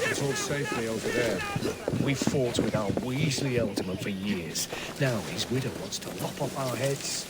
It's all safely over there. We fought with our Weasley Alderman for years. Now his widow wants to lop off our heads.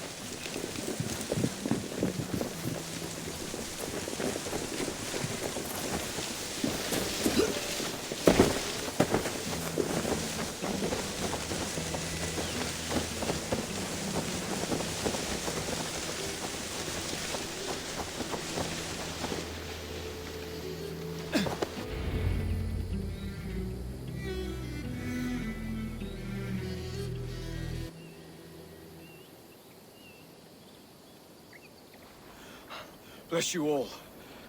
Bless you all.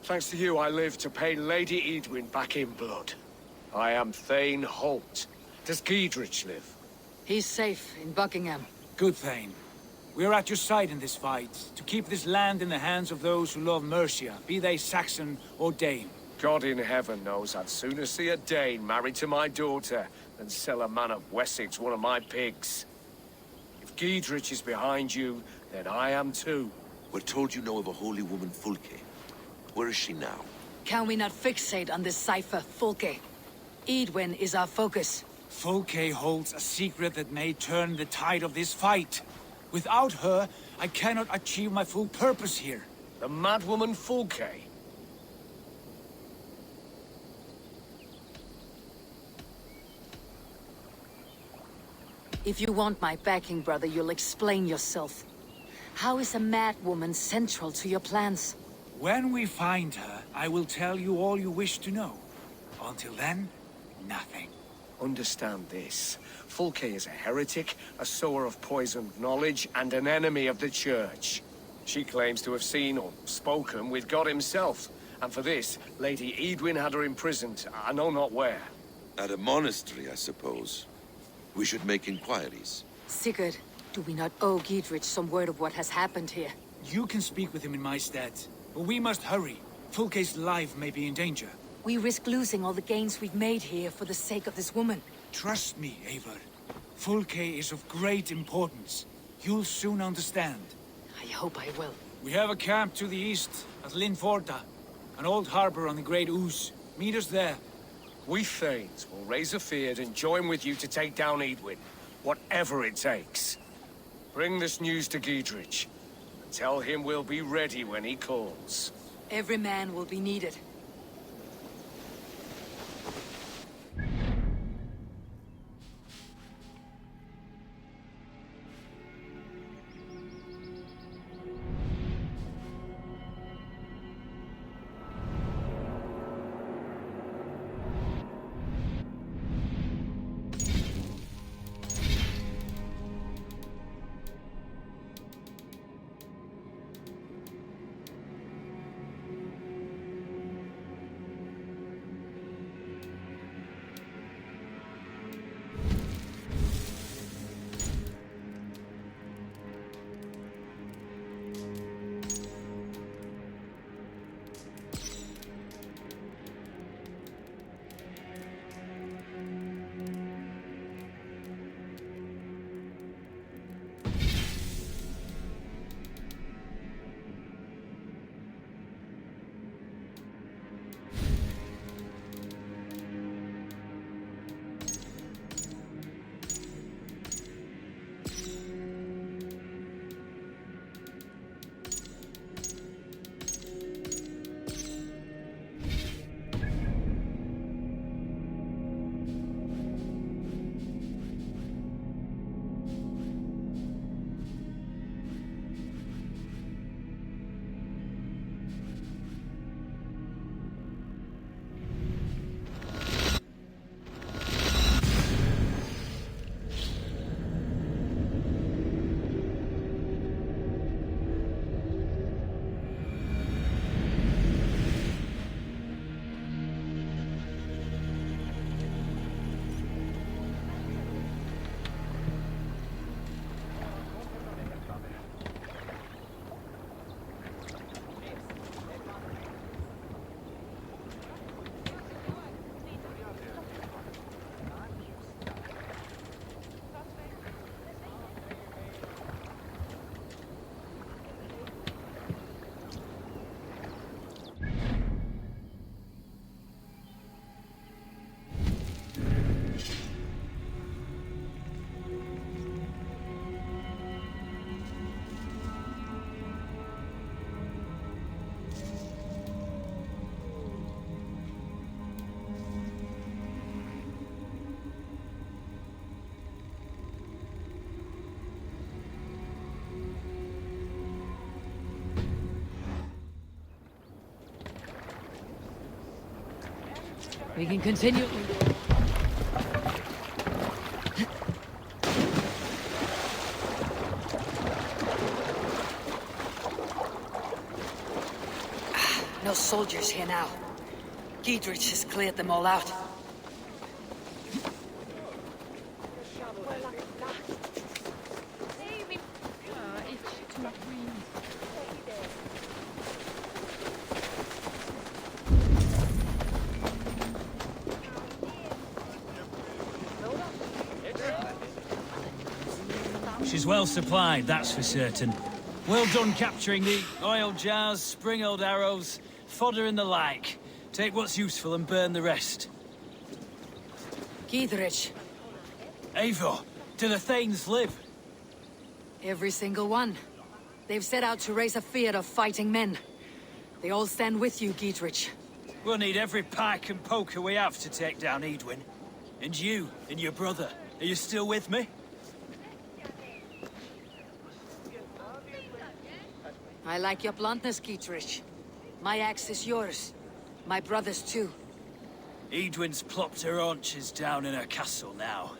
Thanks to you, I live to pay Lady Edwin back in blood. I am Thane Holt. Does Giedrich live? He's safe in Buckingham. Good, Thane. We're at your side in this fight, to keep this land in the hands of those who love Mercia, be they Saxon or Dane. God in heaven knows I'd sooner see a Dane married to my daughter than sell a man of Wessex one of my pigs. If Giedrich is behind you, then I am too. We're told you know of a holy woman, Fulke. Where is she now? Can we not fixate on this cipher, Fulke? Edwin is our focus. Fulke holds a secret that may turn the tide of this fight. Without her, I cannot achieve my full purpose here. The madwoman Fulke? If you want my backing, brother, you'll explain yourself. How is a mad woman central to your plans? When we find her, I will tell you all you wish to know. Until then, nothing. Understand this. Fulke is a heretic, a sower of poisoned knowledge, and an enemy of the Church. She claims to have seen or spoken with God himself. And for this, Lady Edwin had her imprisoned, I know not where. At a monastery, I suppose. We should make inquiries. Sigurd, Do we not owe Giedrich some word of what has happened here? You can speak with him in my stead. But we must hurry. Fulke's life may be in danger. We risk losing all the gains we've made here for the sake of this woman. Trust me, Eivor. Fulke is of great importance. You'll soon understand. I hope I will. We have a camp to the east, at Linforda. An old harbor on the Great Ouse. Meet us there. We Thanes will raise a feard and join with you to take down Edwin. Whatever it takes. Bring this news to Giedrich. And tell him we'll be ready when he calls. Every man will be needed. We can continue. No soldiers here now. Giedrich has cleared them all out. She's well supplied, that's for certain. Well done capturing the oil jars, spring-oiled arrows, fodder and the like. Take what's useful and burn the rest. Giedrich. Eivor, do the Thanes live? Every single one. They've set out to raise a fear of fighting men. They all stand with you, Giedrich. We'll need every pike and poker we have to take down Edwin. And you, and your brother, are you still with me? I like your bluntness, Giedrich. My axe is yours. My brother's too. Edwin's plopped her haunches down in her castle now.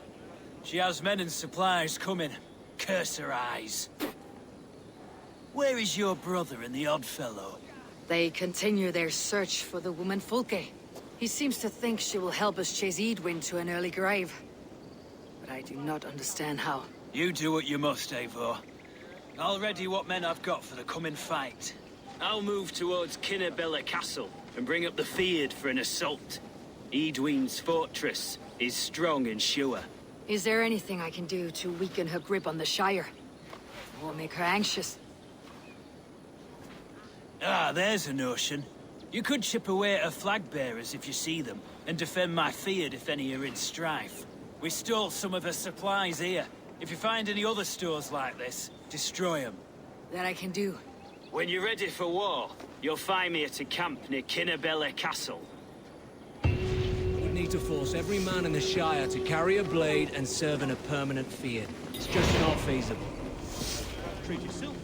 She has men and supplies coming. Curse her eyes. Where is your brother and the odd fellow? They continue their search for the woman Fulke. He seems to think she will help us chase Edwin to an early grave. But I do not understand how. You do what you must, Eivor. I'll ready what men I've got for the coming fight. I'll move towards Kinnabella Castle and bring up the Fyrd for an assault. Edwin's fortress is strong and sure. Is there anything I can do to weaken her grip on the Shire? Or make her anxious? Ah, there's a notion. You could chip away at her flag bearers if you see them, and defend my Fyrd if any are in strife. We stole some of her supplies here. If you find any other stores like this, destroy them. That I can do. When you're ready for war, you'll find me at a camp near Kinnabella Castle. We'd need to force every man in the Shire to carry a blade and serve in a permanent Fyrd. It's just not feasible. Treat yourself.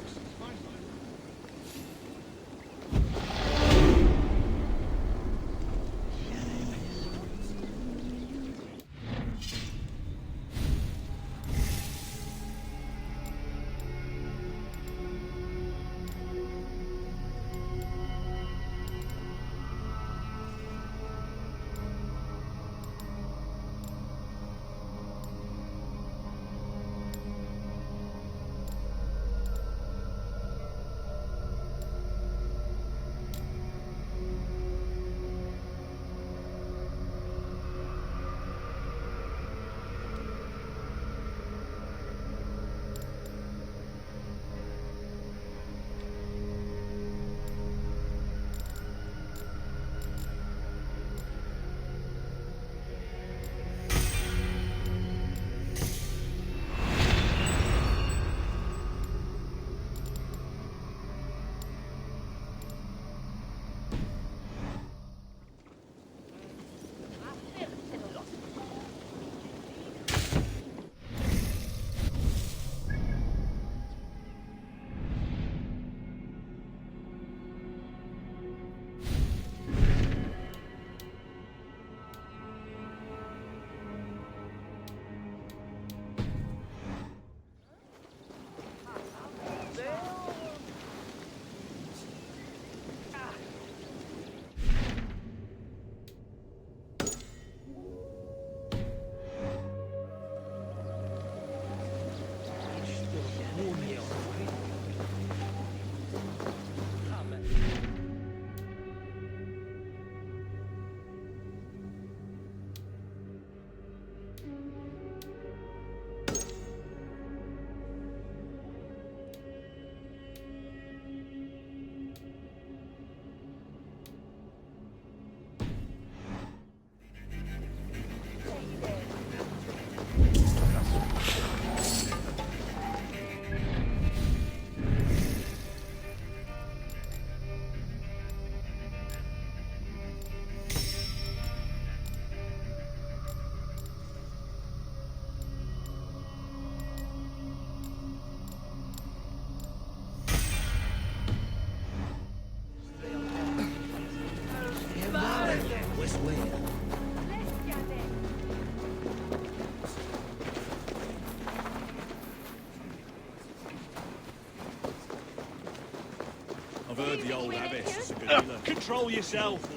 I've heard the old abbess is a good healer. Control yourself.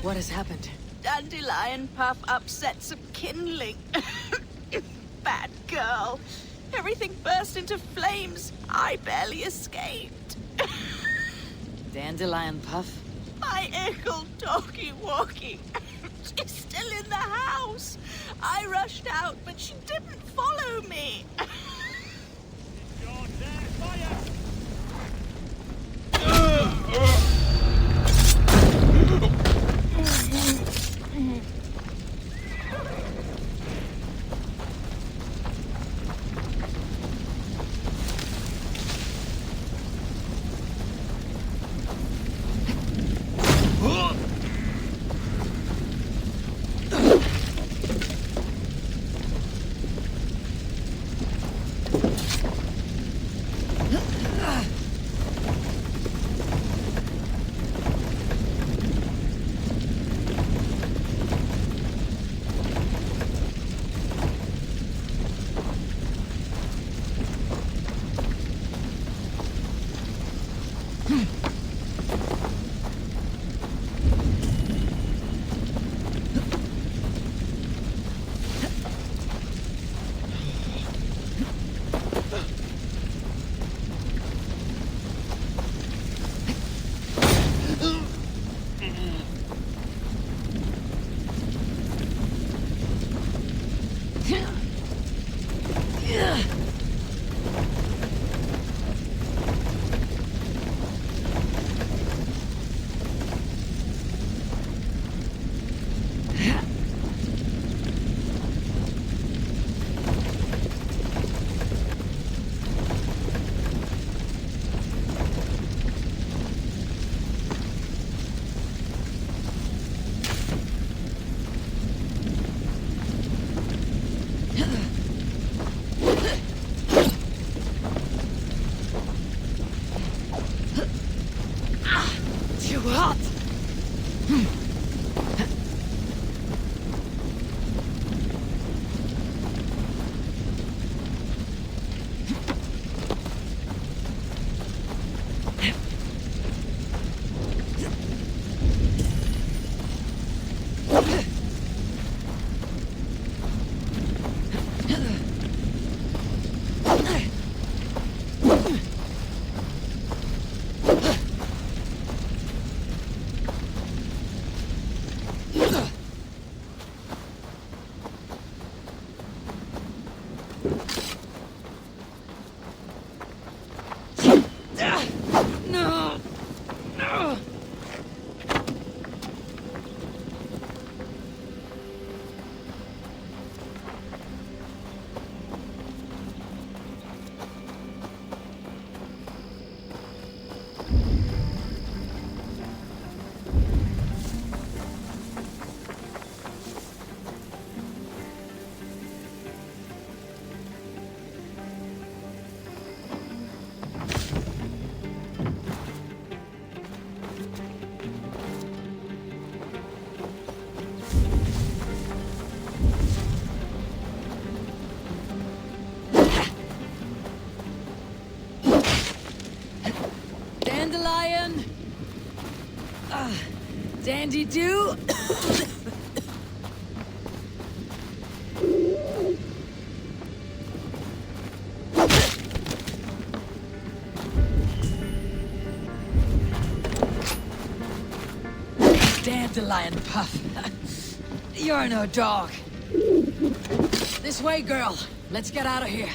What has happened? Dandelion Puff upset some kindling. Bad girl. Everything burst into flames. I barely escaped. Dandelion Puff? My ickle talkie-walkie. She's still in the house. I rushed out, but she didn't follow me. Dandy do. Dandelion Puff. You're no dog. This way, girl. Let's get out of here.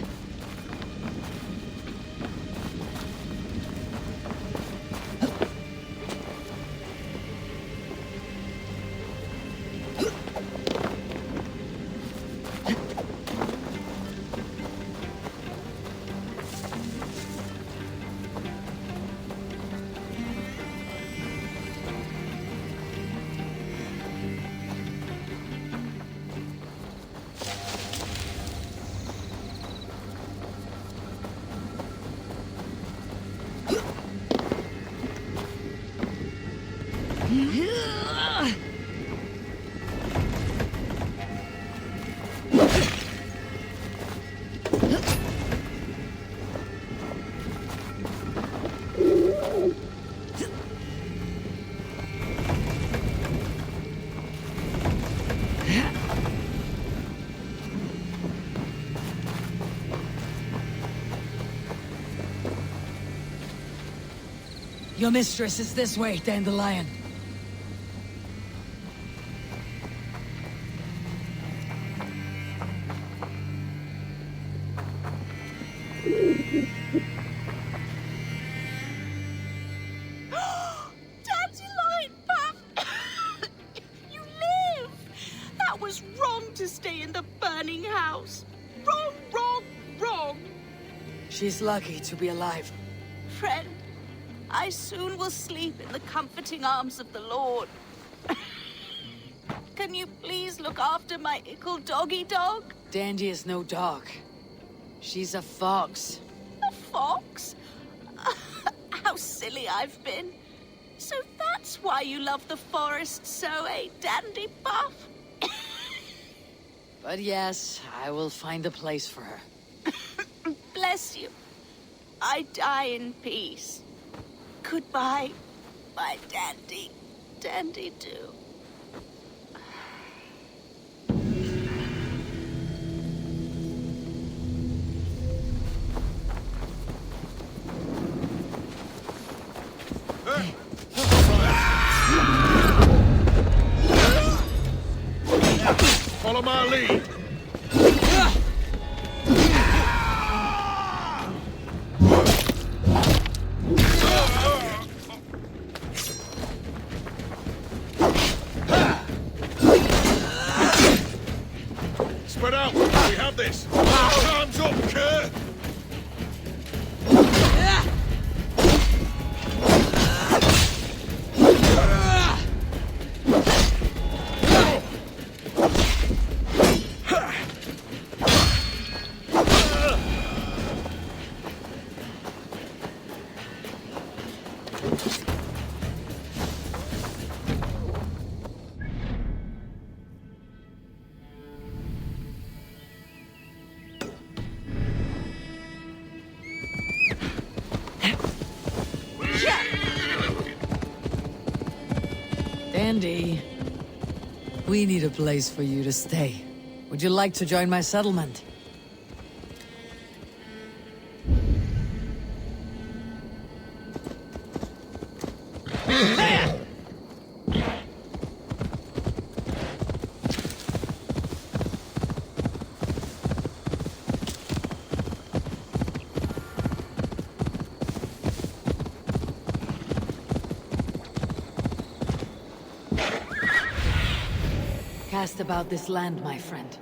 Your mistress is this way, Dandelion. Dandelion Puff! You live! That was wrong to stay in the burning house. Wrong, wrong, wrong. She's lucky to be alive. Friend, I soon will sleep in the comforting arms of the Lord. Can you please look after my ickle doggy dog? Dandy is no dog. She's a fox. A fox? How silly I've been. So that's why you love the forest so, eh, Dandy Buff? But yes, I will find a place for her. Bless you. I die in peace. Goodbye, my Dandy. Dandy do. Follow my lead. Spread out. We have this. Time's up, Kerr. Dandy, we need a place for you to stay. Would you like to join my settlement? Cast about this land, my friend.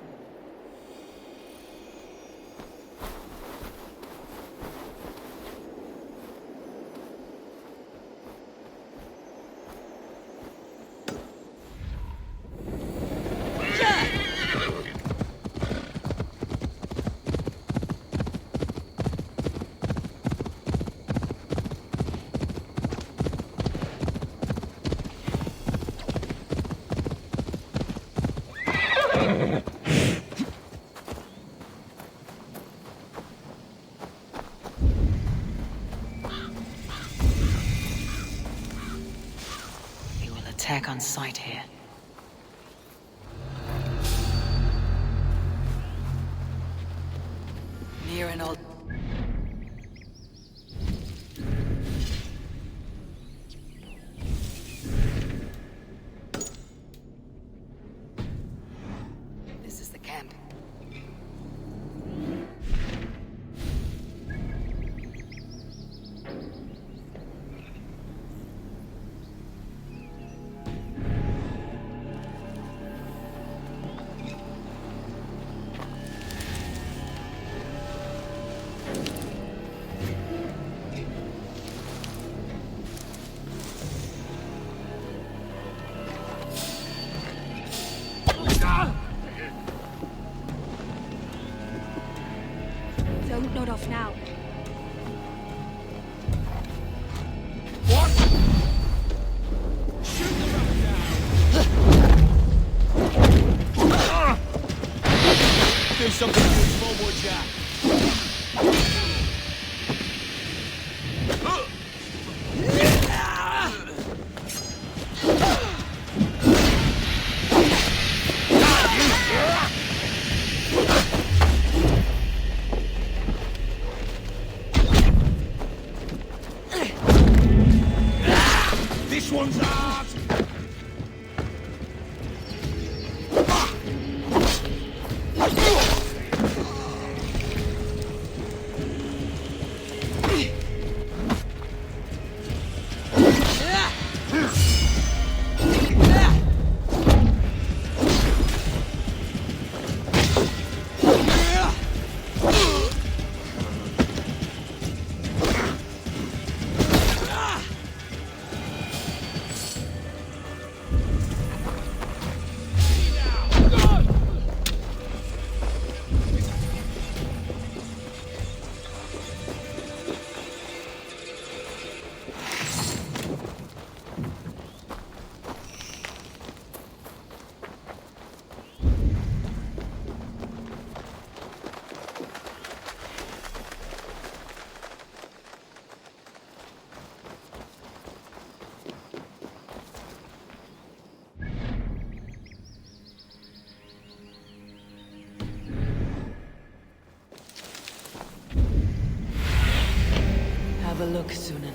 attack on sight here. Near an old... This is the camp. Don't nod off now. Do something good forward, Jack. This one's ours! Have a look, Sunan.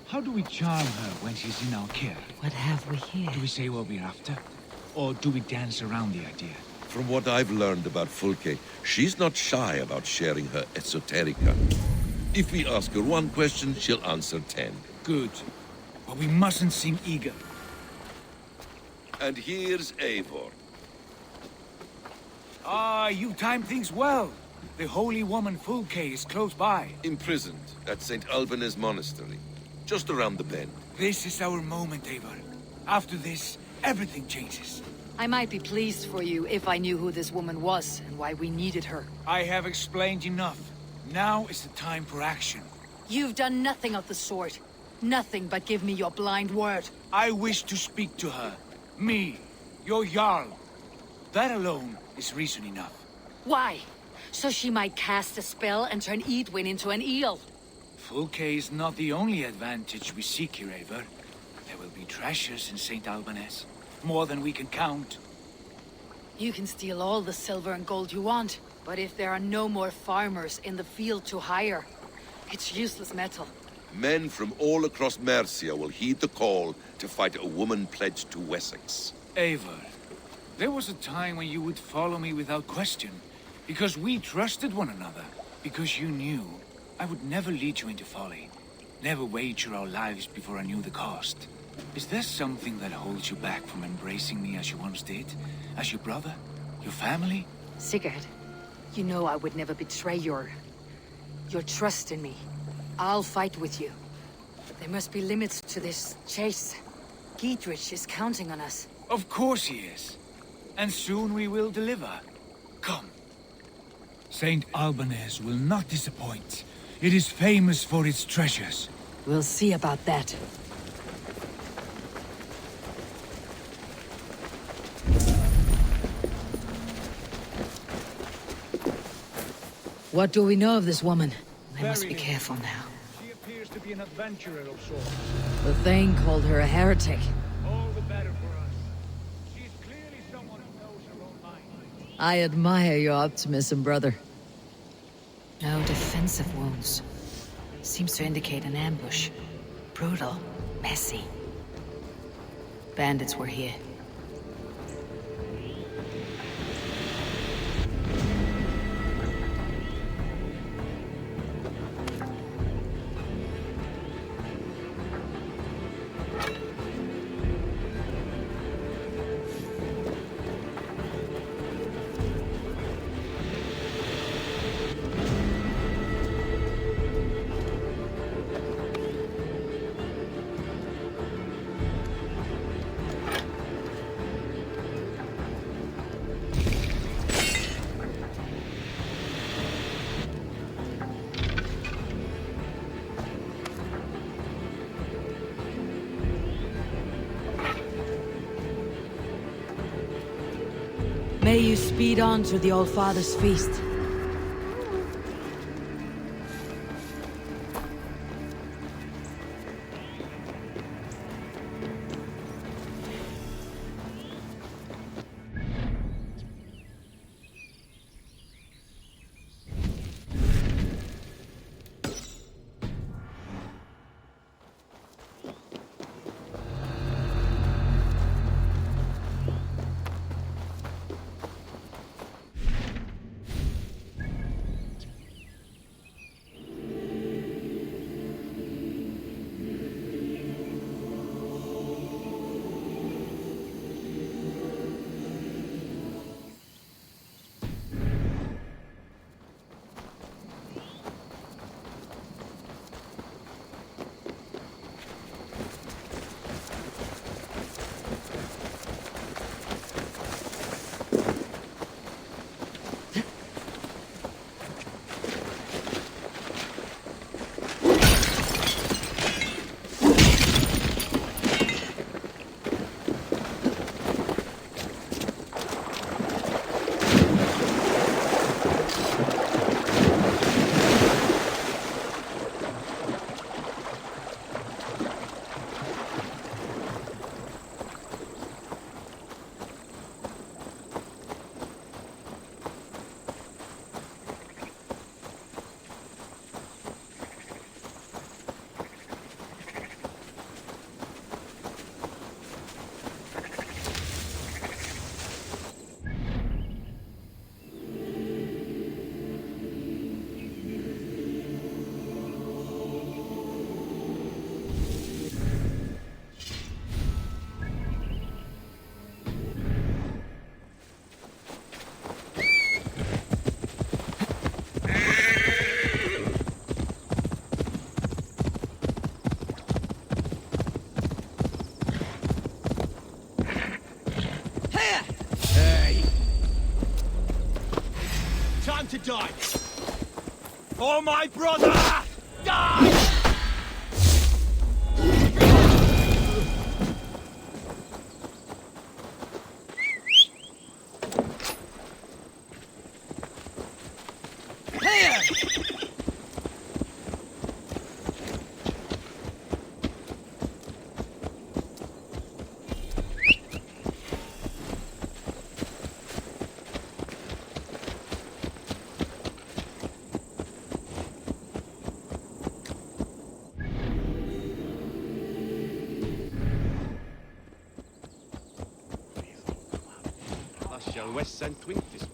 How do we charm her when she's in our care? What have we here? Do we say what we're after? Or do we dance around the idea? From what I've learned about Fulke, she's not shy about sharing her esoterica. If we ask her one question, she'll answer 10. Good. But we mustn't seem eager. And here's Eivor. Ah, you timed things well. The holy woman Fulke is close by. Imprisoned at St. Alban's Monastery, just around the bend. This is our moment, Eivor. After this, everything changes. I might be pleased for you if I knew who this woman was and why we needed her. I have explained enough. Now is the time for action. You've done nothing of the sort. Nothing but give me your blind word. I wish to speak to her. Me, your Jarl. That alone is reason enough. Why? So she might cast a spell and turn Edwin into an eel. Fulke is not the only advantage we seek here, Eivor. There will be treasures in St. Alban's. More than we can count. You can steal all the silver and gold you want, but if there are no more farmers in the field to hire, it's useless metal. Men from all across Mercia will heed the call to fight a woman pledged to Wessex. Eivor, there was a time when you would follow me without question, because we trusted one another, because you knew I would never lead you into folly, never wager our lives before I knew the cost. Is there something that holds you back from embracing me as you once did? As your brother? Your family? Sigurd, you know I would never betray your trust in me. I'll fight with you. There must be limits to this chase. Giedrich is counting on us. Of course he is. And soon we will deliver. Come. Saint Albanese will not disappoint. It is famous for its treasures. We'll see about that. What do we know of this woman? I must be careful now. She appears to be an adventurer of sorts. The Thane called her a heretic. All the better for us. She's clearly someone who knows her own mind. I admire your optimism, brother. No defensive wounds. Seems to indicate an ambush. Brutal, messy. Bandits were here. May you speed on to the Old Father's feast. To die. For my brother! Die! shall West St. Twintis.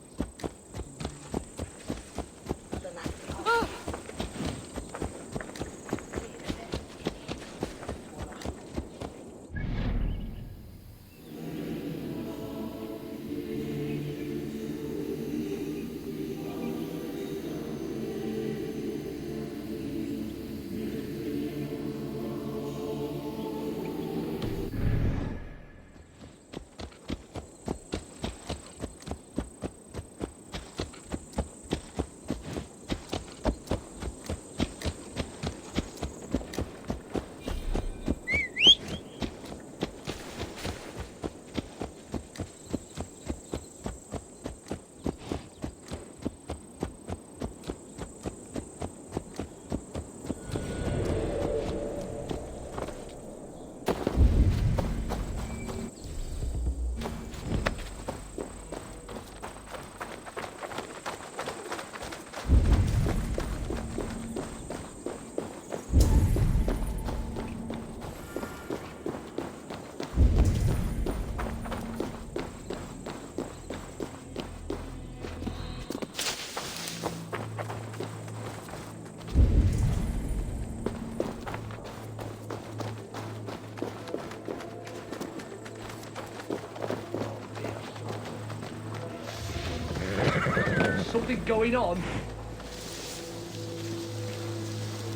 Something going on?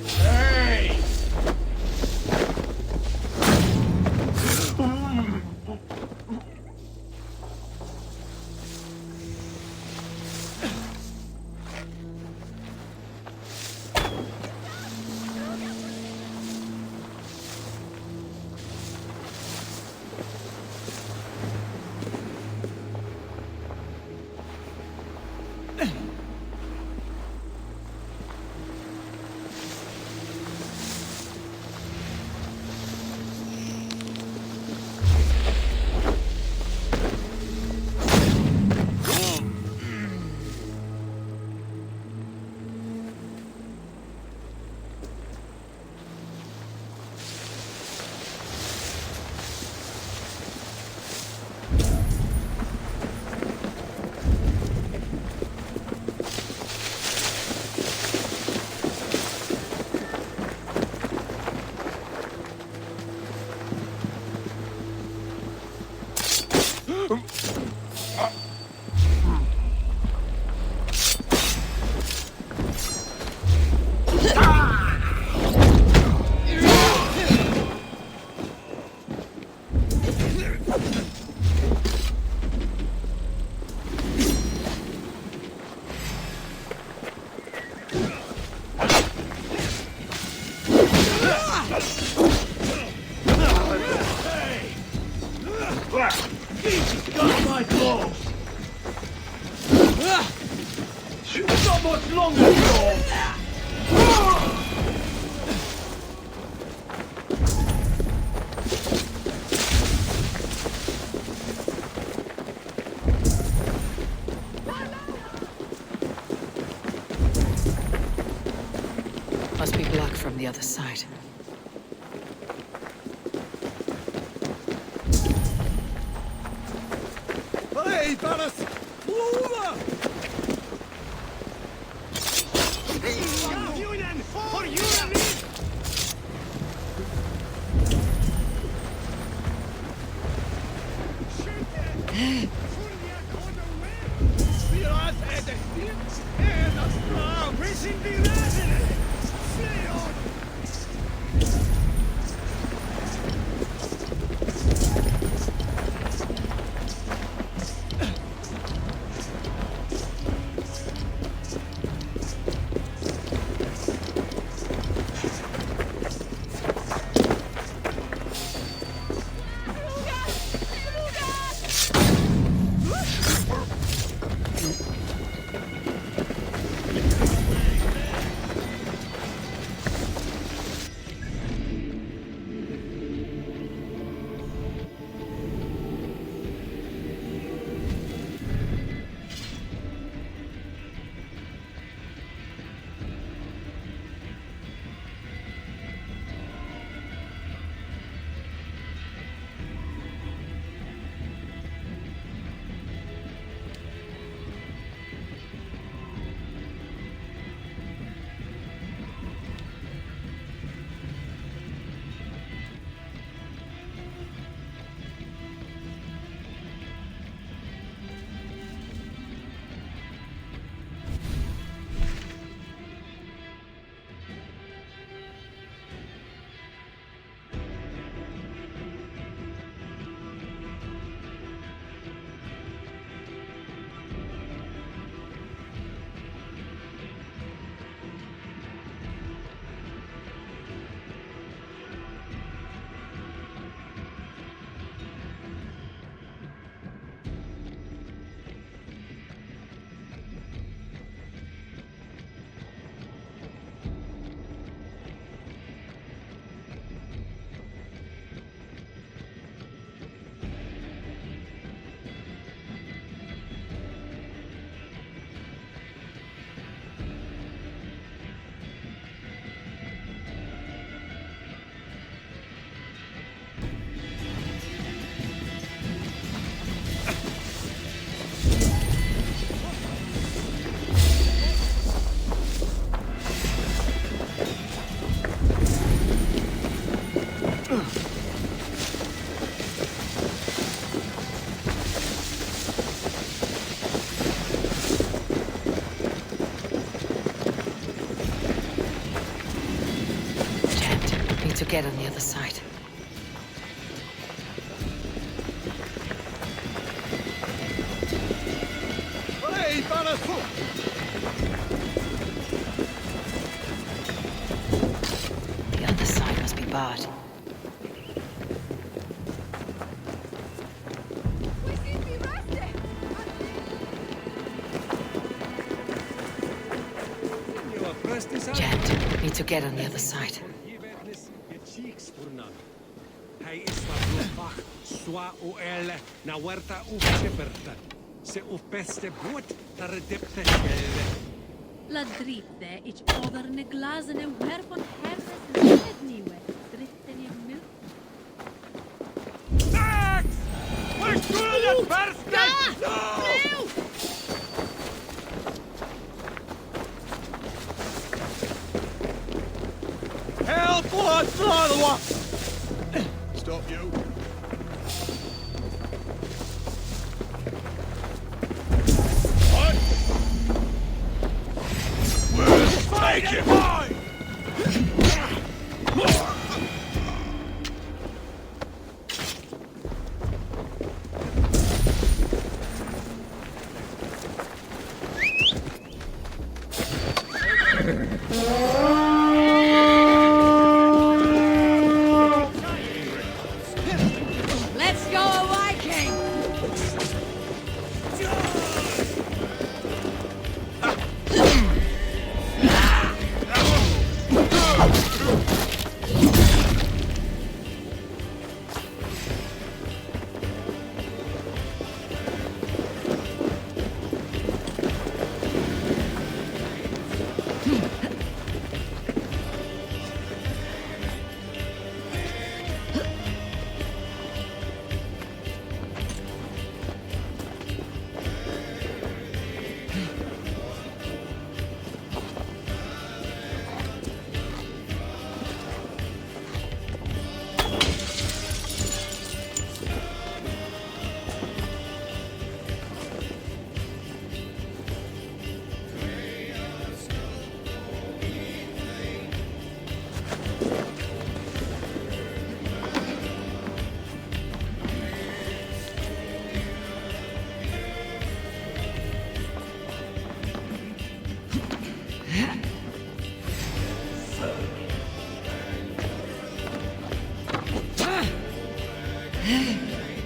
Hey! Got my claws! You've got much longer, claws! Must be blocked from the other side. Hey, Baras! Over! For you and me! get on the other side. The other side must be barred. Gent, need to get on the other side. La dritte, ich over ne glazen en werf van herres en het nieuwe. Dritte in milk. Max! We're shooting at first! Help! Stop you. What? Take him! Let's go, Viking!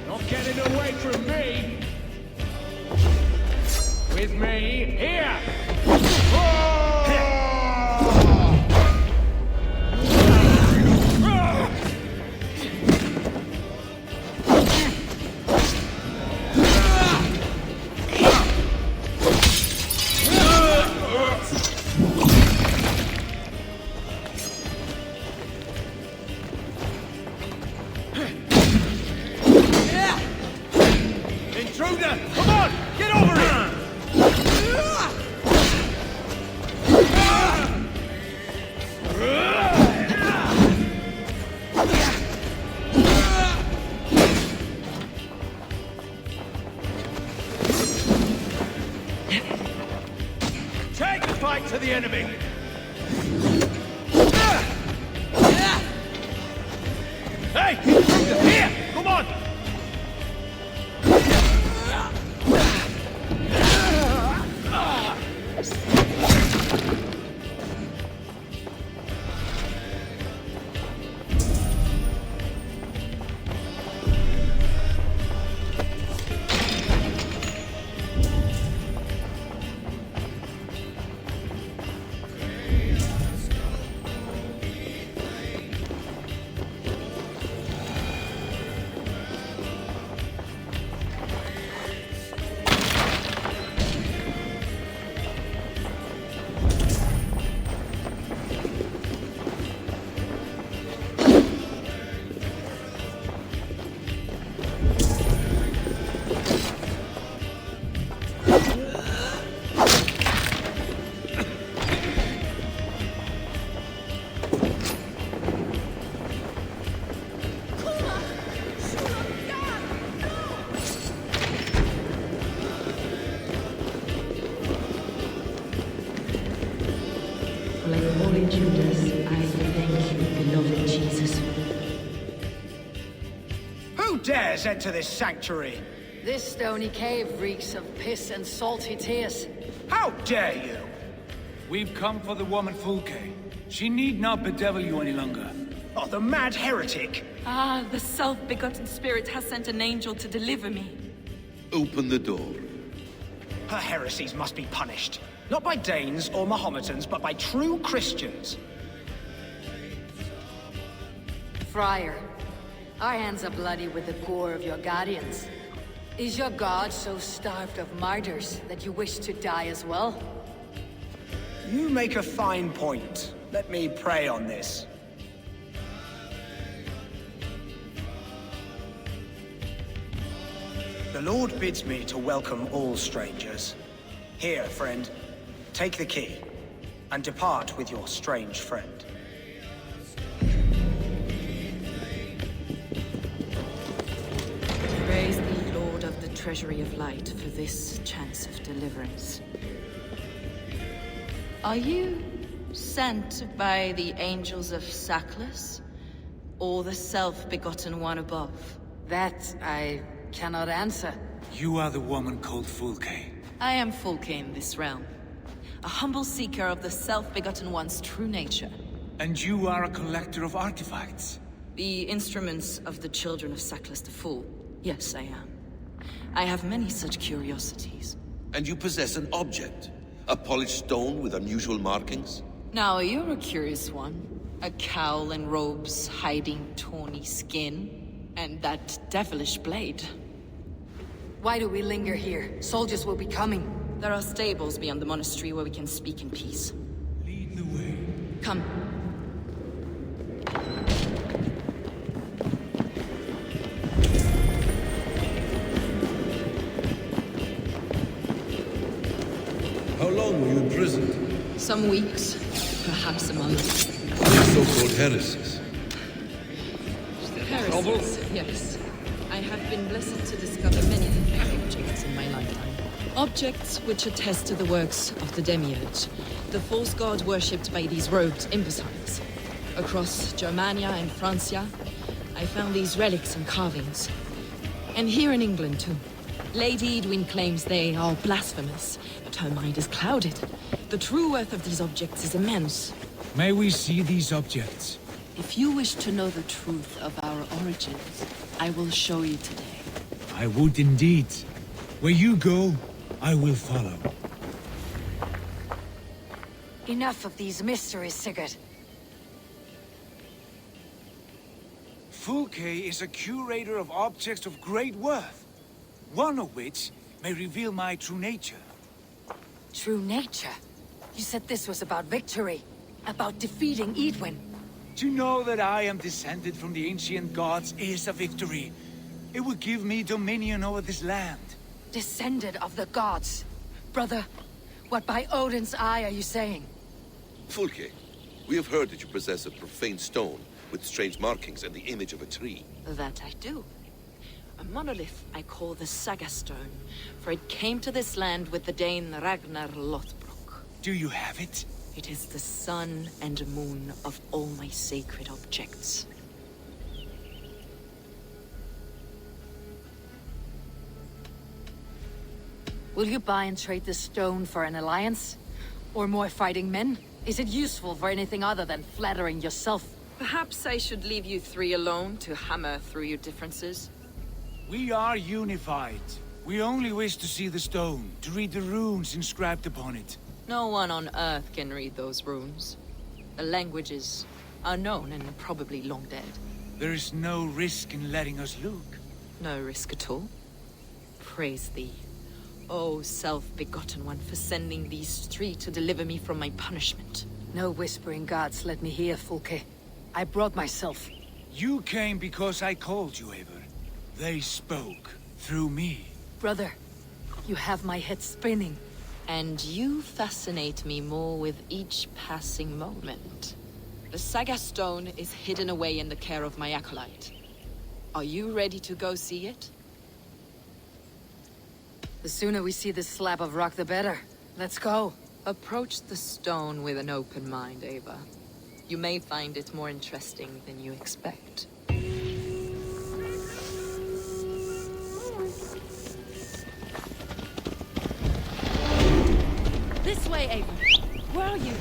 Not getting away from me! With me, here! Intruder! Come on! Get over here! Take the fight to the enemy! Hey! Intruder! Here! Come on! Like Holy Judas, I thank you, beloved Jesus. dares enter this sanctuary? This stony cave reeks of piss and salty tears. How dare you? We've come for the woman Fulke. She need not bedevil you any longer. Oh, the mad heretic! Ah, the self-begotten spirit has sent an angel to deliver me. Open the door. Her heresies must be punished. Not by Danes or Mohammedans, but by true Christians. Friar, our hands are bloody with the gore of your guardians. Is your god so starved of martyrs that you wish to die as well? You make a fine point. Let me pray on this. The Lord bids me to welcome all strangers. Here, friend, take the key, and depart with your strange friend. Praise thee, Lord of the Treasury of Light, for this chance of deliverance. Are you sent by the angels of Saklas, or the self-begotten one above? That I cannot answer. You are the woman called Fulke. I am Fulke in this realm, a humble seeker of the self-begotten one's true nature. And you are a collector of artifacts? The instruments of the children of Saklas the Fool. Yes, I am. I have many such curiosities. And you possess an object? A polished stone with unusual markings? Now, you're a curious one. A cowl and robes hiding tawny skin, and that devilish blade. Why do we linger here? Soldiers will be coming. There are stables beyond the monastery where we can speak in peace. Lead the way. Come. How long were you imprisoned? Some weeks, perhaps a month. So-called heresies. Heresies, yes. I have been blessed to discover many different objects in my lifetime. Objects which attest to the works of the Demiurge, the false god worshipped by these robed imbeciles. Across Germania and Francia, I found these relics and carvings. And here in England, too. Lady Edwin claims they are blasphemous, but her mind is clouded. The true worth of these objects is immense. May we see these objects? If you wish to know the truth of our origins, I will show you today. I would indeed. Where you go, I will follow. Enough of these mysteries, Sigurd. Fulke is a curator of objects of great worth, one of which may reveal my true nature. True nature? You said this was about victory, about defeating Edwin. To know that I am descended from the ancient gods is a victory. It will give me dominion over this land. Descended of the gods? Brother, what by Odin's eye are you saying? Fulke, we have heard that you possess a profane stone with strange markings and the image of a tree. That I do. A monolith I call the Saga Stone, for it came to this land with the Dane Ragnar Lothbrok. Do you have it? It is the sun and moon of all my sacred objects. Will you buy and trade this stone for an alliance? Or more fighting men? Is it useful for anything other than flattering yourself? Perhaps I should leave you three alone to hammer through your differences. We are unified. We only wish to see the stone, to read the runes inscribed upon it. No one on Earth can read those runes. The languages are known and probably long dead. There is no risk in letting us look. No risk at all. Praise thee, O self-begotten one, for sending these three to deliver me from my punishment. No whispering gods let me hear, Fulke. I brought myself. You came because I called you, Eivor. They spoke through me. Brother, you have my head spinning. And you fascinate me more with each passing moment. The Saga Stone is hidden away in the care of my acolyte. Are you ready to go see it? The sooner we see this slab of rock, the better. Let's go. Approach the stone with an open mind, Ava. You may find it more interesting than you expect. Hey, Ava. Where are you?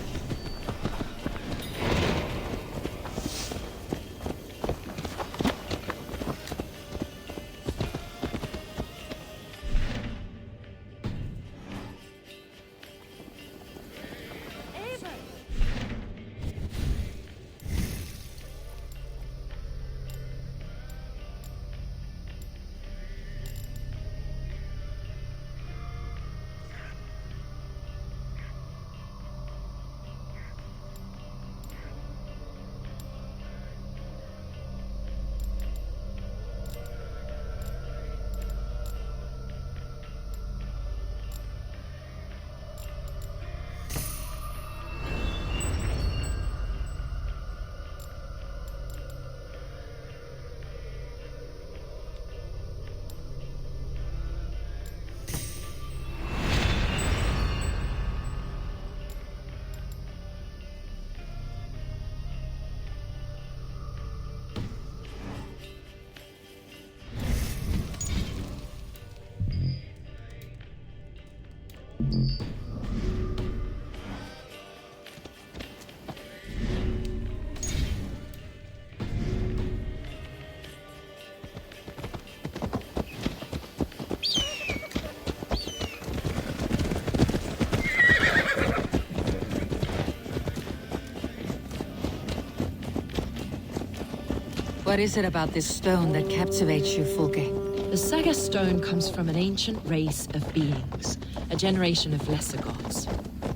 What is it about this stone that captivates you, Fulke? The Saga stone comes from an ancient race of beings, a generation of lesser gods,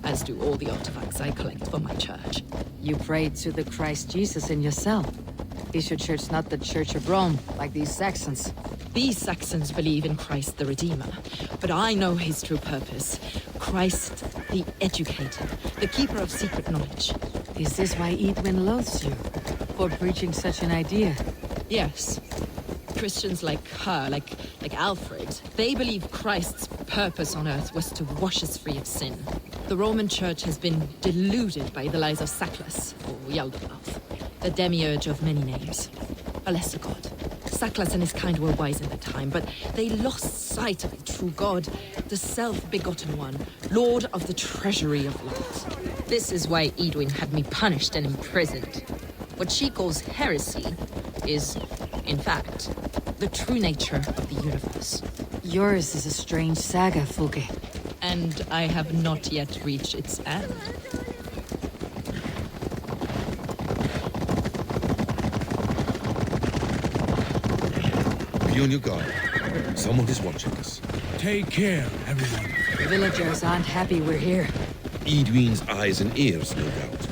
as do all the artifacts I collect for my church. You prayed to the Christ Jesus in your cell. Is your church not the Church of Rome, like these Saxons? These Saxons believe in Christ the Redeemer, but I know his true purpose. Christ the Educator, the keeper of secret knowledge. Is this why Edwin loathes you? For preaching such an idea? Yes. Christians like her, like Alfred, they believe Christ's purpose on earth was to wash us free of sin. The Roman Church has been deluded by the lies of Saklas, or Yaldabaoth, the demiurge of many names, a lesser god. Saklas and his kind were wise in their time, but they lost sight of the true God, the self-begotten one, Lord of the treasury of light. This is why Edwin had me punished and imprisoned. What she calls heresy is, in fact, the true nature of the universe. Yours is a strange saga, Fulke. And I have not yet reached its end. Be on your guard. Someone is watching us. Take care, everyone. The villagers aren't happy we're here. Edwin's eyes and ears, no doubt.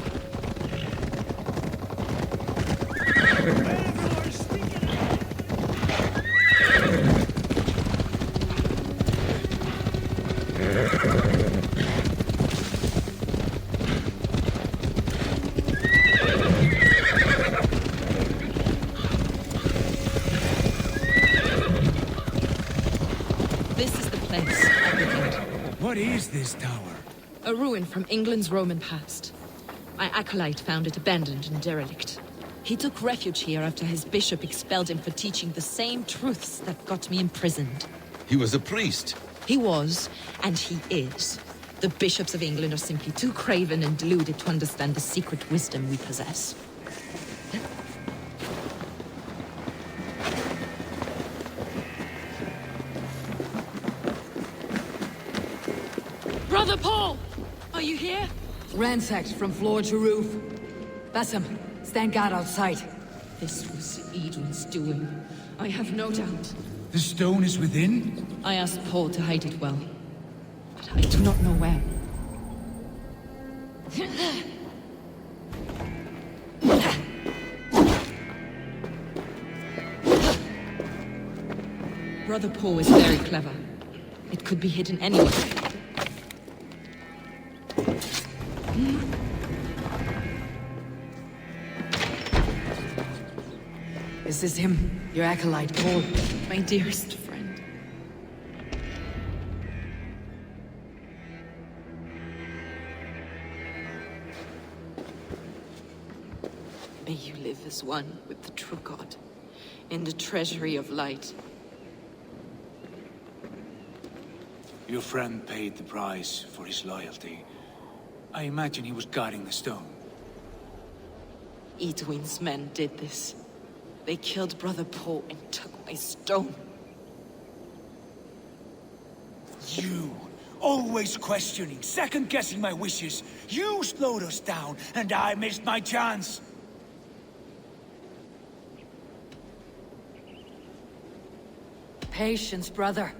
What is this tower? A ruin from England's Roman past. My acolyte found it abandoned and derelict. He took refuge here after his bishop expelled him for teaching the same truths that got me imprisoned. He was a priest. He was, and he is. The bishops of England are simply too craven and deluded to understand the secret wisdom we possess. Brother Paul! Are you here? Ransacked from floor to roof. Bassam, stand guard outside. This was Edwin's doing. I have no doubt. The stone is within? I asked Paul to hide it well, but I do not know where. Brother Paul is very clever. It could be hidden anywhere. Is this him? Your acolyte, Paul? My dearest friend. May you live as one with the true God, in the treasury of light. Your friend paid the price for his loyalty. I imagine he was guarding the stone. Edwin's men did this. They killed Brother Paul and took my stone. You! Always questioning, second-guessing my wishes. You slowed us down, and I missed my chance. Patience, brother.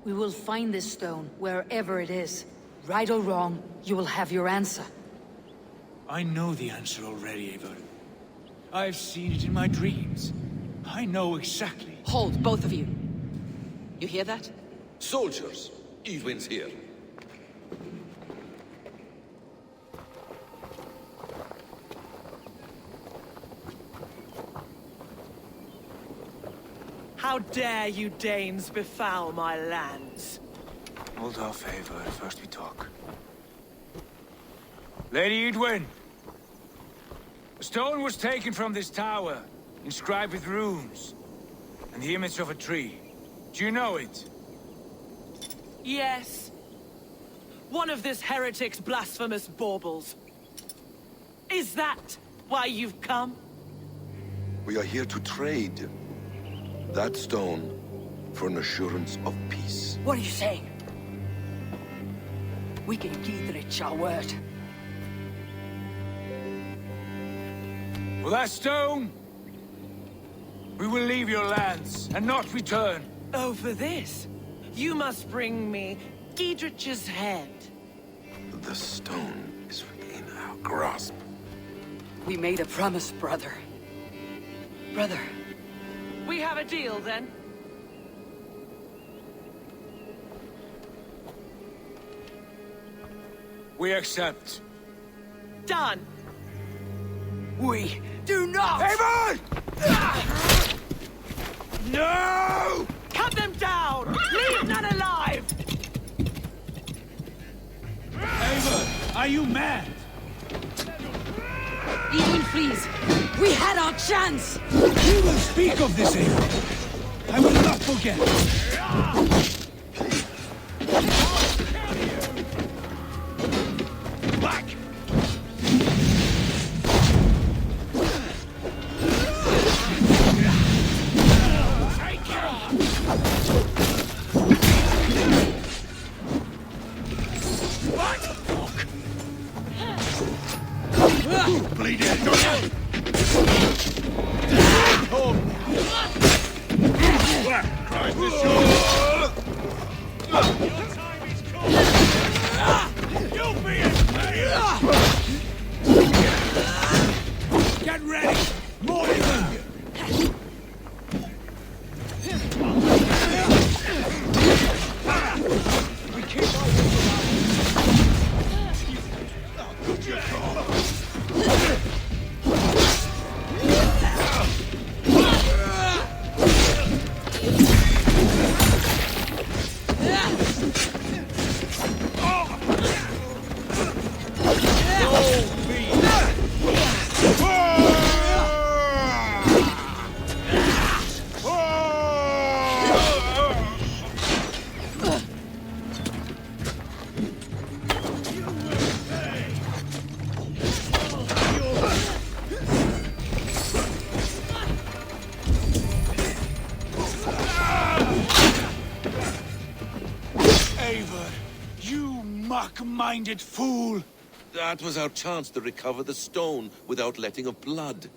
We will find this stone, wherever it is. Right or wrong, you will have your answer. I know the answer already, Eivor. I've seen it in my dreams. I know exactly. Hold, both of you. You hear that? Soldiers, Edwin's here. How dare you Danes befoul my lands? Hold off, Eivor. First we talk. Lady Edwin! A stone was taken from this tower, inscribed with runes, and the image of a tree. Do you know it? Yes. One of this heretic's blasphemous baubles. Is that why you've come? We are here to trade that stone for an assurance of peace. What are you saying? We gave Giedrich our word. For that stone, we will leave your lands and not return. Oh, for this? You must bring me Giedrich's head. The stone is within our grasp. We made a promise, brother. Brother. We have a deal, then? We accept. Done. We do not! Eivor! No! Cut them down! Leave none alive! Eivor, are you mad? Edwin, please! We had our chance! We will speak of this, Eivor. I will not forget. Back! Get ready! More than We keep our wits Eivor, you mock-minded fool! That was our chance to recover the stone without letting of blood.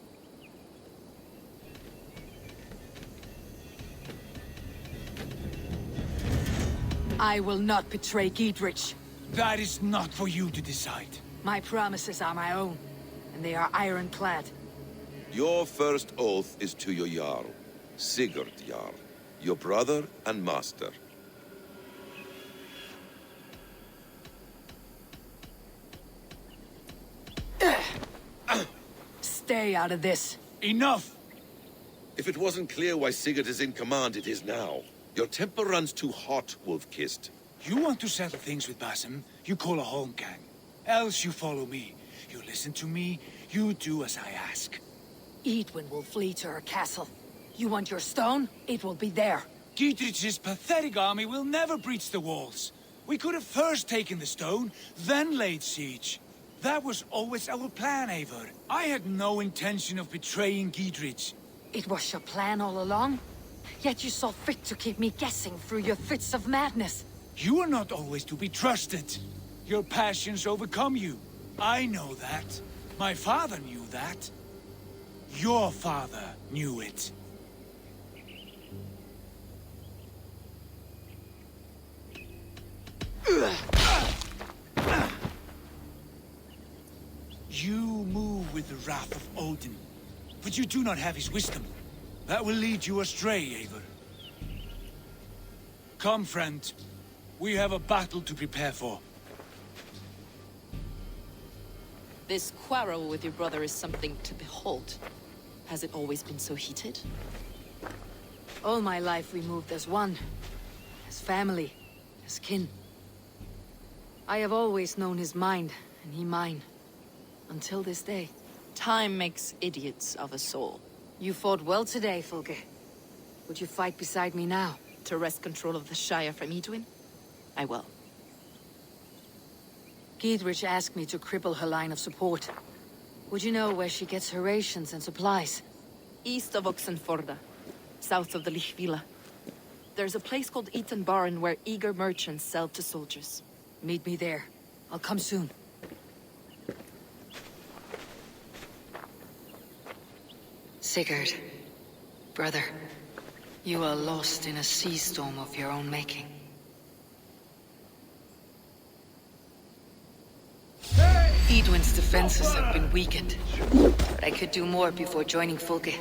I will not betray Giedrich. That is not for you to decide. My promises are my own, and they are ironclad. Your first oath is to your Jarl, Sigurd Jarl, your brother and master. Stay out of this. Enough! If it wasn't clear why Sigurd is in command, it is now. Your temper runs too hot, Wolf-Kissed. You want to settle things with Basim, you call a holmgang. Else you follow me. You listen to me, you do as I ask. Edwin will flee to her castle. You want your stone? It will be there. Giedrich's pathetic army will never breach the walls. We could have first taken the stone, then laid siege. That was always our plan, Eivor. I had no intention of betraying Giedrich. It was your plan all along? Yet you saw fit to keep me guessing through your fits of madness. You are not always to be trusted. Your passions overcome you. I know that. My father knew that. Your father knew it. You move with the wrath of Odin, but you do not have his wisdom. That will lead you astray, Eivor. Come, friend. We have a battle to prepare for. This quarrel with your brother is something to behold. Has it always been so heated? All my life we moved as one. As family. As kin. I have always known his mind, and he mine. Until this day. Time makes idiots of us all. You fought well today, Fulke. Would you fight beside me now? To wrest control of the Shire from Edwin? I will. Giedrich asked me to cripple her line of support. Would you know where she gets her rations and supplies? East of Oxenford, south of the Lichvila. There's a place called Eaton Barn where eager merchants sell to soldiers. Meet me there. I'll come soon. Sigurd, brother, you are lost in a sea storm of your own making. Edwin's defenses have been weakened, but I could do more before joining Fulke.